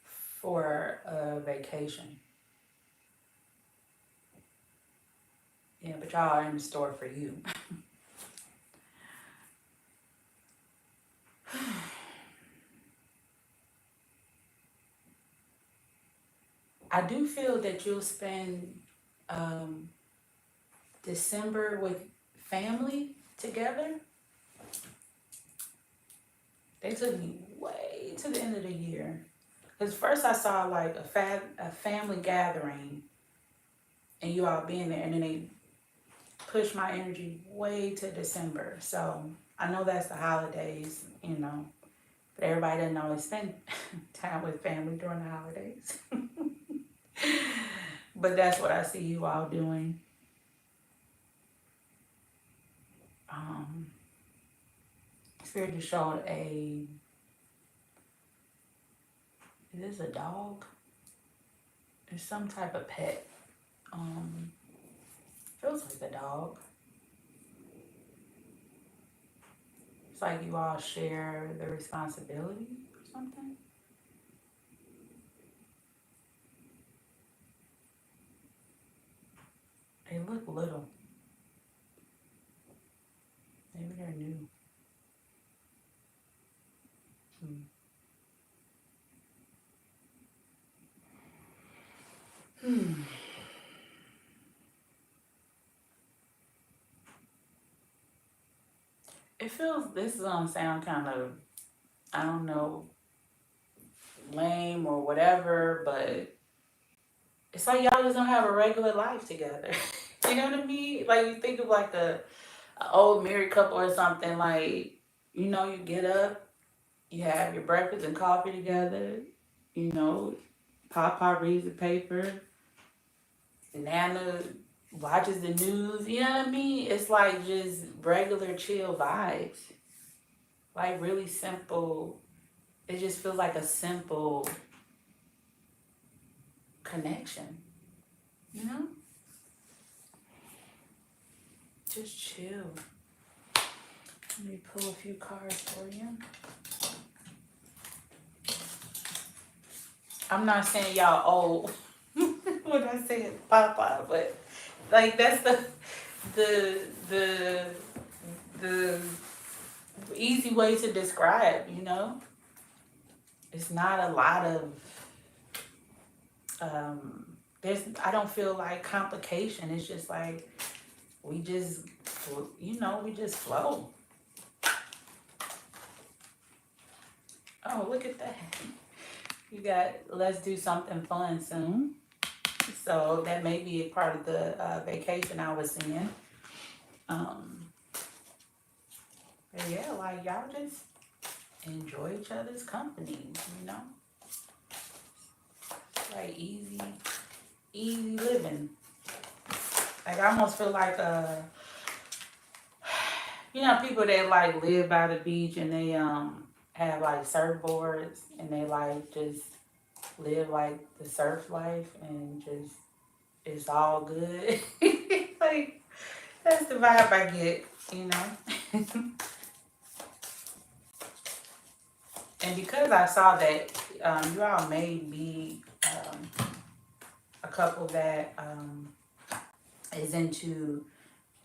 for a vacation. Yeah, but y'all are in the store for you. I do feel that you'll spend um, December with family together. They took me way to the end of the year. Because first I saw like a family gathering and you all being there, and then they pushed my energy way to December. So I know that's the holidays, but everybody doesn't always spend time with family during the holidays. But that's what I see you all doing. Spirit just showed is this a dog? It's some type of pet. Feels like a dog. It's like you all share the responsibility or something. They look little. Maybe they're new. It feels, this is gonna sound kind of, I don't know, lame or whatever, but it's like y'all just don't have a regular life together. You know what I mean? Like you think of like a old married couple or something. Like you get up, you have your breakfast and coffee together. You know, Papa reads the paper, Nana watches the news. You know what I mean? It's like just regular chill vibes. Like really simple. It just feels like a simple connection. You know? Just chill. Let me pull a few cards for you. I'm not saying y'all old when I say Papa, but like that's the the easy way to describe. It's not a lot of I don't feel like complication. It's just like we just we just flow. Oh, look at that. You got let's do something fun soon. So that may be a part of the vacation I was in. But yeah, like y'all just enjoy each other's company. Like easy living. Like I almost feel like people that like live by the beach and they have like surfboards and they like just live like the surf life and just it's all good. Like, that's the vibe I get, you know. And because I saw that you all may be a couple that is into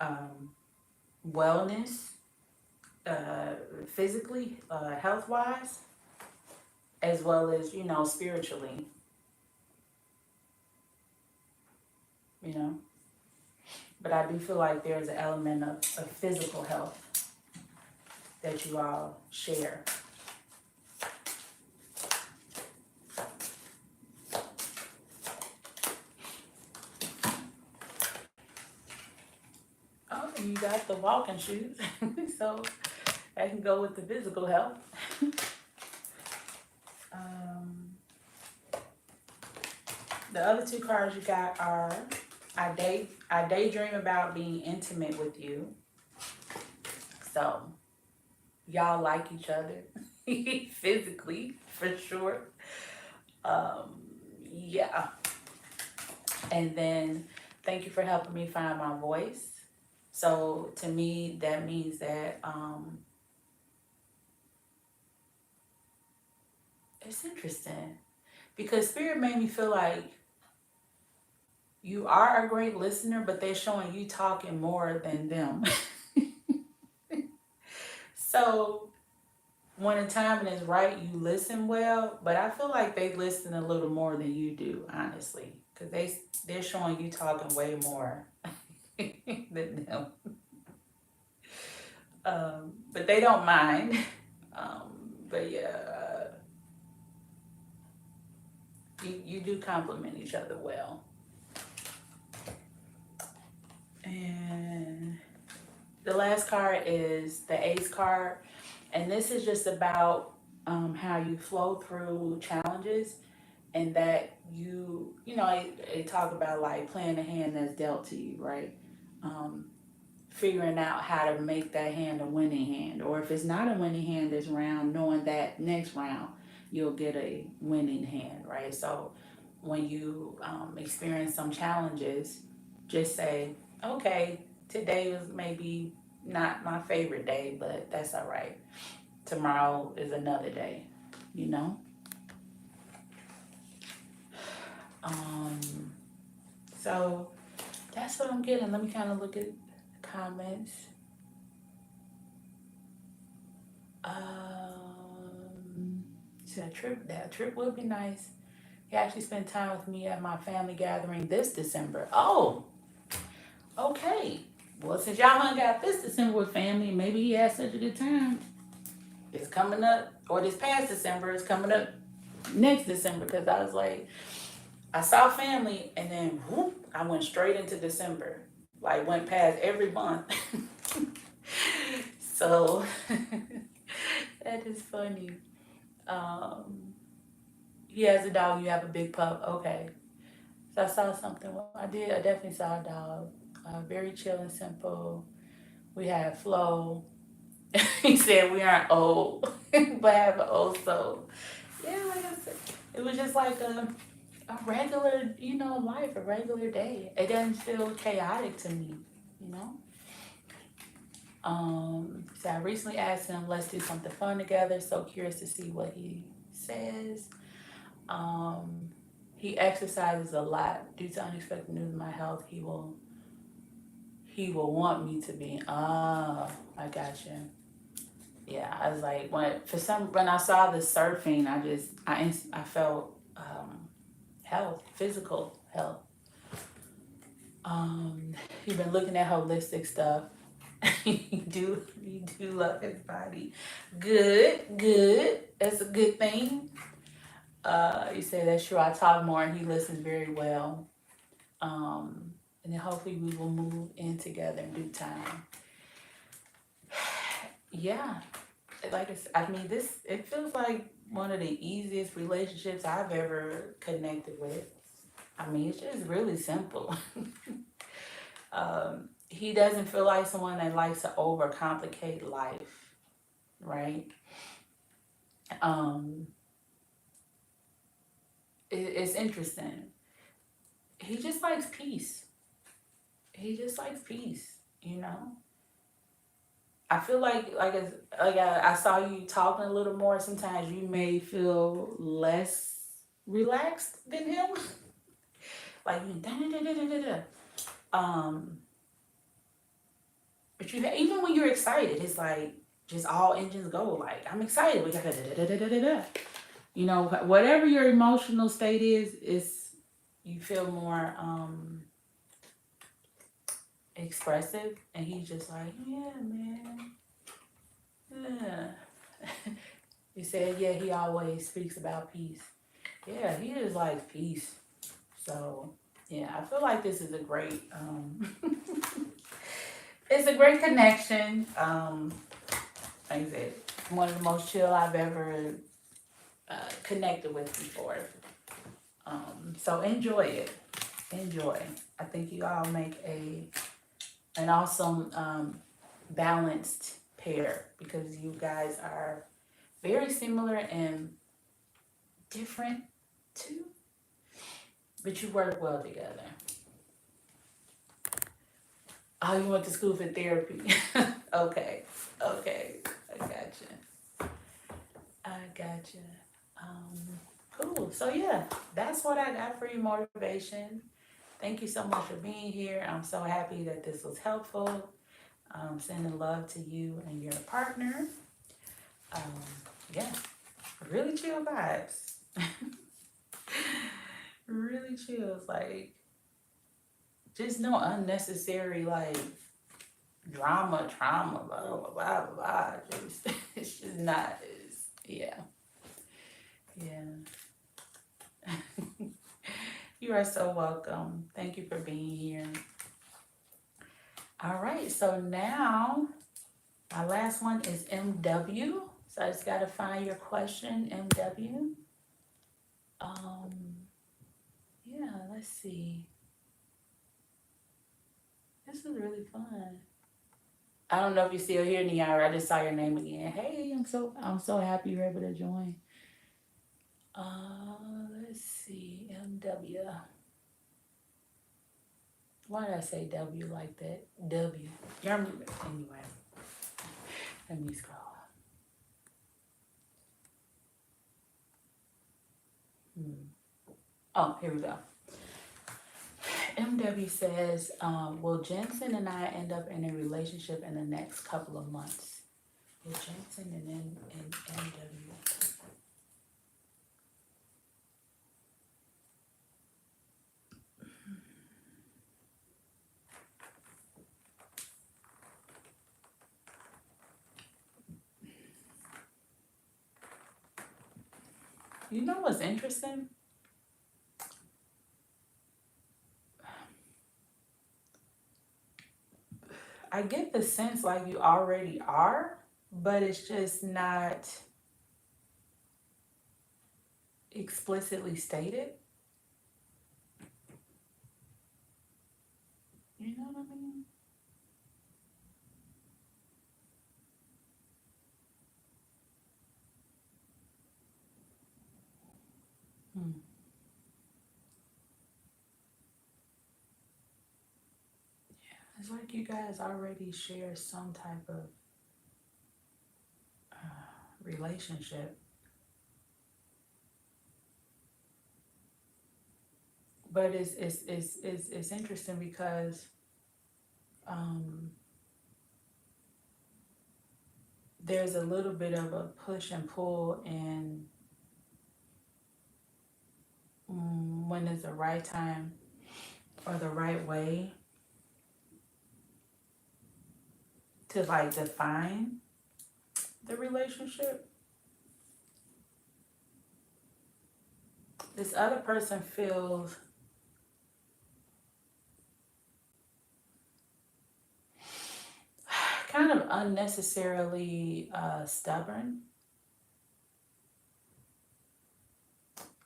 um, wellness, uh, physically, health wise, as well as, you know, spiritually, you know. But I do feel like there's an element of physical health that you all share. Oh, you got the walking shoes, so I can go with the physical health. Um, the other two cards you got are I daydream about being intimate with you. So y'all like each other physically for sure. Um, yeah. And then thank you for helping me find my voice. So to me, that means that it's interesting because Spirit made me feel like you are a great listener, but they're showing you talking more than them. So when the timing is right, you listen well, but I feel like they listen a little more than you do, honestly, because they're showing you talking way more than them. But they don't mind. But yeah, you do compliment each other well. And the last card is the Ace card, and this is just about how you flow through challenges, and that you know, they talk about like playing the hand that's dealt to you, right? Um, Figuring out how to make that hand a winning hand, or if it's not a winning hand this round, knowing that next round you'll get a winning hand, right? So when you experience some challenges, just say, okay, today was maybe not my favorite day, but that's all right. Tomorrow is another day, you know? Um, so that's what I'm getting. Let me kind of look at the comments. So that trip would be nice. He actually spent time with me at my family gathering this December. Oh, okay. Well, since y'all hung out this December with family, maybe he had such a good time. It's coming up, or this past December is coming up next December. Because I was like, I saw family, and then whoop, I went straight into December. Like went past every month. So that is funny. Um, he has a dog. You have a big pup. Okay. So I saw something. I did. I definitely saw a dog. Very chill and simple. We had Flo. He said we aren't old, but have an old soul. Yeah, like I said, it was just like a regular, you know, life, a regular day. It doesn't feel chaotic to me, you know. So I recently asked him, let's do something fun together. So curious to see what he says. Um, he exercises a lot. Due to unexpected news in my health, he will want me to be. Ah, I got you. Yeah, I was like when I saw the surfing, I felt health, physical health. Um, you've been looking at holistic stuff. You do love his body. Good, good. That's a good thing. You say that's true. I talk more and he listens very well. And then hopefully we will move in together in due time. Yeah, like I mean, this it feels like one of the easiest relationships I've ever connected with. I mean, it's just really simple. He doesn't feel like someone that likes to overcomplicate life, right? Um, it's interesting. he just likes peace. He just likes peace, you know. I feel I saw you talking a little more. Sometimes you may feel less relaxed than him, like da da da da da da. Um, but you even when you're excited, it's like just all engines go. Like I'm excited. We got da da da da da da da. You know, whatever your emotional state is you feel more expressive, and he's just like, yeah, man, yeah. You said, yeah, he always speaks about peace. Yeah, he just likes peace. So, yeah, I feel like this is a great, it's a great connection. Like I said, one of the most chill I've ever connected with before. So enjoy it. Enjoy. I think you all make an awesome balanced pair because you guys are very similar and different too, but you work well together. Oh, you went to school for therapy. Okay, okay, I gotcha. I gotcha. Cool. So yeah, that's what I got for you, motivation. Thank you so much for being here. I'm so happy that this was helpful. Sending love to you and your partner. Um, yeah, really chill vibes. Really chill. It's like just no unnecessary like drama, trauma, blah blah blah blah. Blah. Just, it's just not. It's, yeah, yeah. You are so welcome. Thank you for being here. All right, so now my last one is MW. So I just gotta find your question, MW. Um, yeah, let's see. This is really fun. I don't know if you're still here, Niara. I just saw your name again. Hey, I'm so happy you're able to join. Let's see, MW. Why did I say W like that? W. Anyway, let me scroll. Hmm. Oh, here we go. MW says, will Jensen and I end up in a relationship in the next couple of months? Will Jensen and MW? You know what's interesting? I get the sense like you already are, but it's just not explicitly stated. You know what I mean? Hmm. It's like you guys already share some type of relationship, but it's interesting because um, there's a little bit of a push and pull in when is the right time or the right way to like define the relationship. This other person feels kind of unnecessarily stubborn,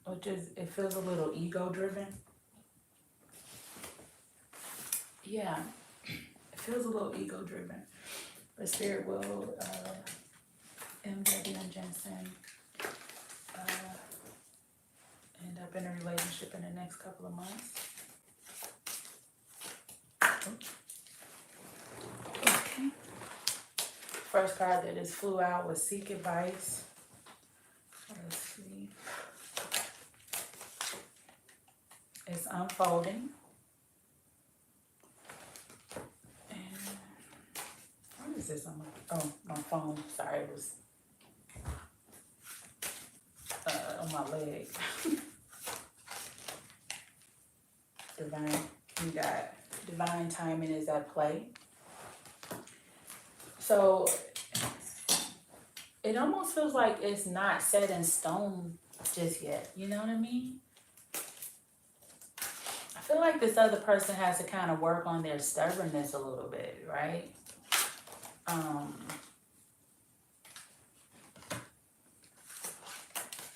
which is it feels a little ego driven. Yeah, it feels a little ego driven. But Spirit will MW and Jensen uh, end up in a relationship in the next couple of months. first card that just flew out was Seek Advice. Let's see. It's unfolding. And what is this on my phone? Sorry, it was on my leg. You got divine timing is at play. So it almost feels like it's not set in stone just yet. You know what I mean? I feel like this other person has to kind of work on their stubbornness a little bit, right?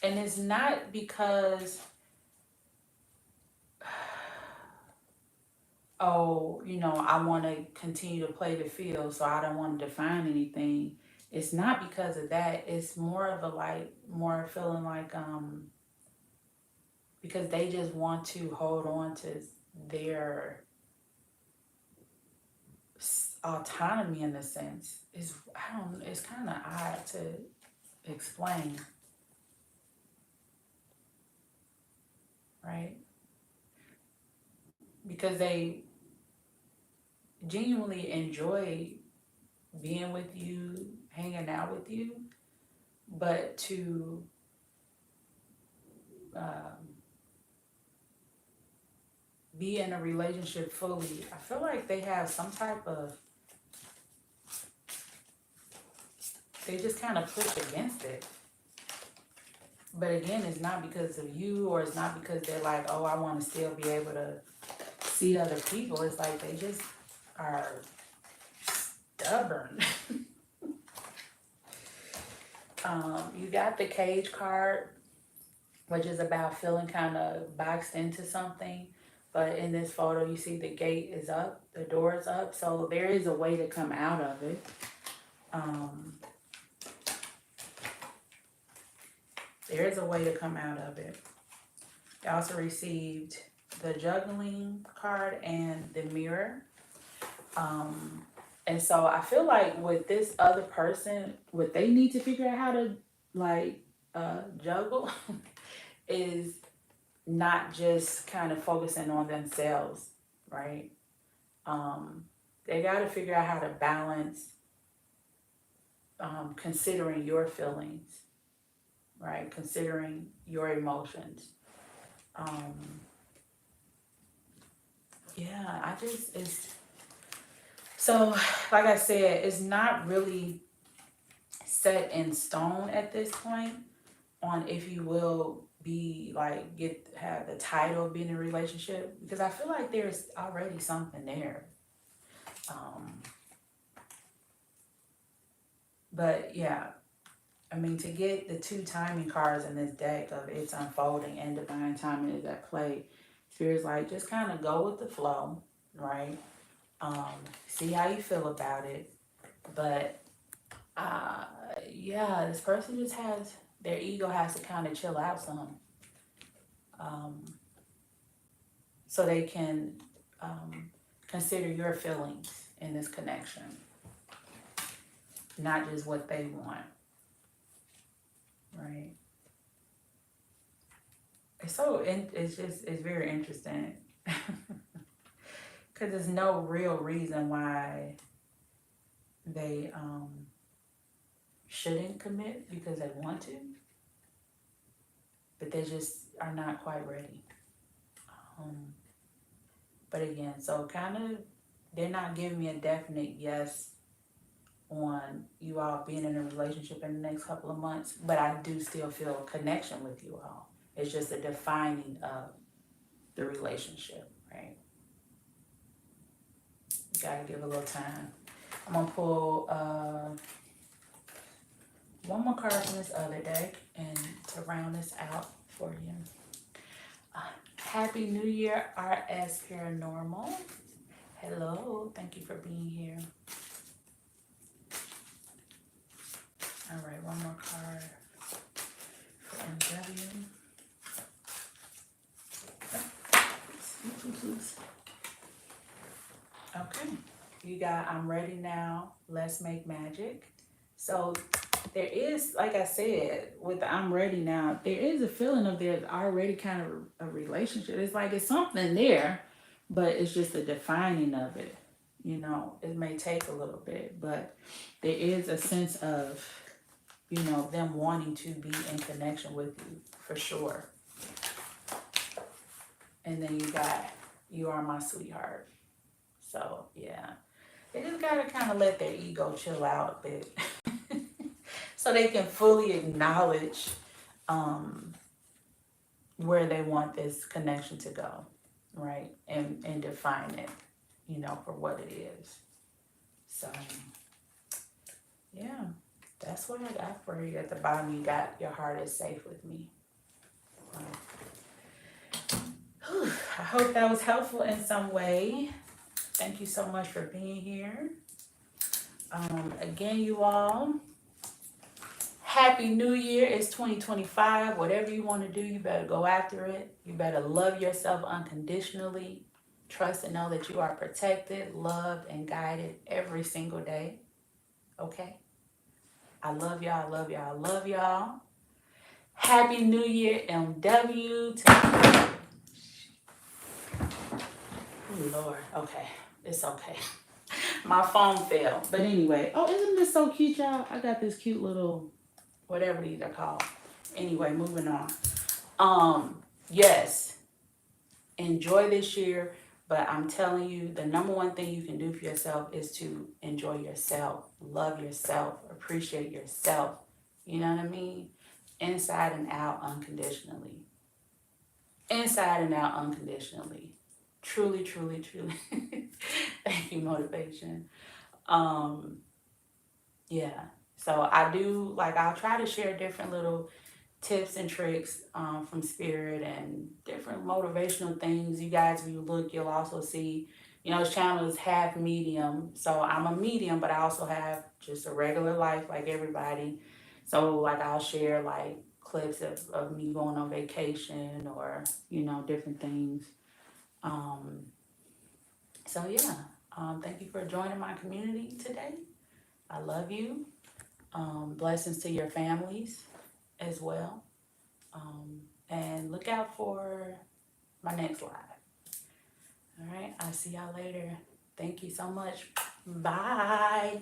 And it's not because, oh, you know, I want to continue to play the field, so I don't want to define anything. It's not because of that. It's more of a more feeling like, because they just want to hold on to their autonomy in a sense. It's kind of odd to explain, right? Because they genuinely enjoy being with you, hanging out with you, but to be in a relationship fully, I feel like they have some type of, they just kind of push against it. But again, it's not because of you, or it's not because they're like, oh, I want to still be able to see other people. It's like they just are stubborn. You got the Cage card, which is about feeling kind of boxed into something. But in this photo, you see the gate is up, the door is up. So there is a way to come out of it. There is a way to come out of it. I also received the Juggling card and the Mirror. And so I feel like with this other person, what they need to figure out how to juggle is not just kind of focusing on themselves, right? They got to figure out how to balance considering your feelings, right? Considering your emotions. Yeah, so like I said, it's not really set in stone at this point on if you will be have the title of being in a relationship, because I feel like there's already something there. But yeah, I mean, to get the 2 timing cards in this deck of It's Unfolding and Divine Timing is at play, Spirit's like, just kind of go with the flow, right? See how you feel about it. But yeah, this person just has, their ego has to kind of chill out some. So they can consider your feelings in this connection, not just what they want, right? It's very interesting because there's no real reason why they shouldn't commit, because they want to, but they just are not quite ready. But again, so kind of, they're not giving me a definite yes on you all being in a relationship in the next couple of months, but I do still feel a connection with you all. It's just a defining of the relationship, right? You gotta give a little time. I'm gonna pull one more card from this other deck and to round this out for you. Happy New Year, RS Paranormal. Hello, thank you for being here. All right, one more card for MW. Okay, you got I'm Ready Now, Let's Make Magic. So there is, like I said, with the I'm ready now, there is a feeling of there's already kind of a relationship. It's like it's something there, but it's just a defining of it. You know, it may take a little bit, but there is a sense of, you know, them wanting to be in connection with you for sure. And then you got, you are my sweetheart. So yeah, they just gotta kind of let their ego chill out a bit. So they can fully acknowledge um, where they want this connection to go, right? And define it, you know, for what it is. So, yeah, that's what I got for you. At the bottom, you got your heart is safe with me. Whew, I hope that was helpful in some way. Thank you so much for being here. Again, you all, Happy New Year. It's 2025. Whatever you want to do, you better go after it. You better love yourself unconditionally. Trust and know that you are protected, loved, and guided every single day. Okay? I love y'all. I love y'all. I love y'all. Happy New Year, MW. Oh, Lord. Okay. It's okay. My phone fell. But anyway. Oh, isn't this so cute, y'all? I got this cute little, whatever these are called. Anyway, moving on. Yes, enjoy this year, but I'm telling you, the number one thing you can do for yourself is to enjoy yourself, love yourself, appreciate yourself. You know what I mean? Inside and out unconditionally. Inside and out unconditionally. Truly, truly, truly. Thank you, motivation. Yeah. So I do, like, I'll try to share different little tips and tricks from Spirit and different motivational things. You guys, if you look, you'll also see, you know, this channel is half medium. So I'm a medium, but I also have just a regular life like everybody. So, like, I'll share, like, clips of me going on vacation or, you know, different things. Um, so, yeah. Thank you for joining my community today. I love you. Blessings to your families as well. And look out for my next live. All right. I'll see y'all later. Thank you so much. Bye.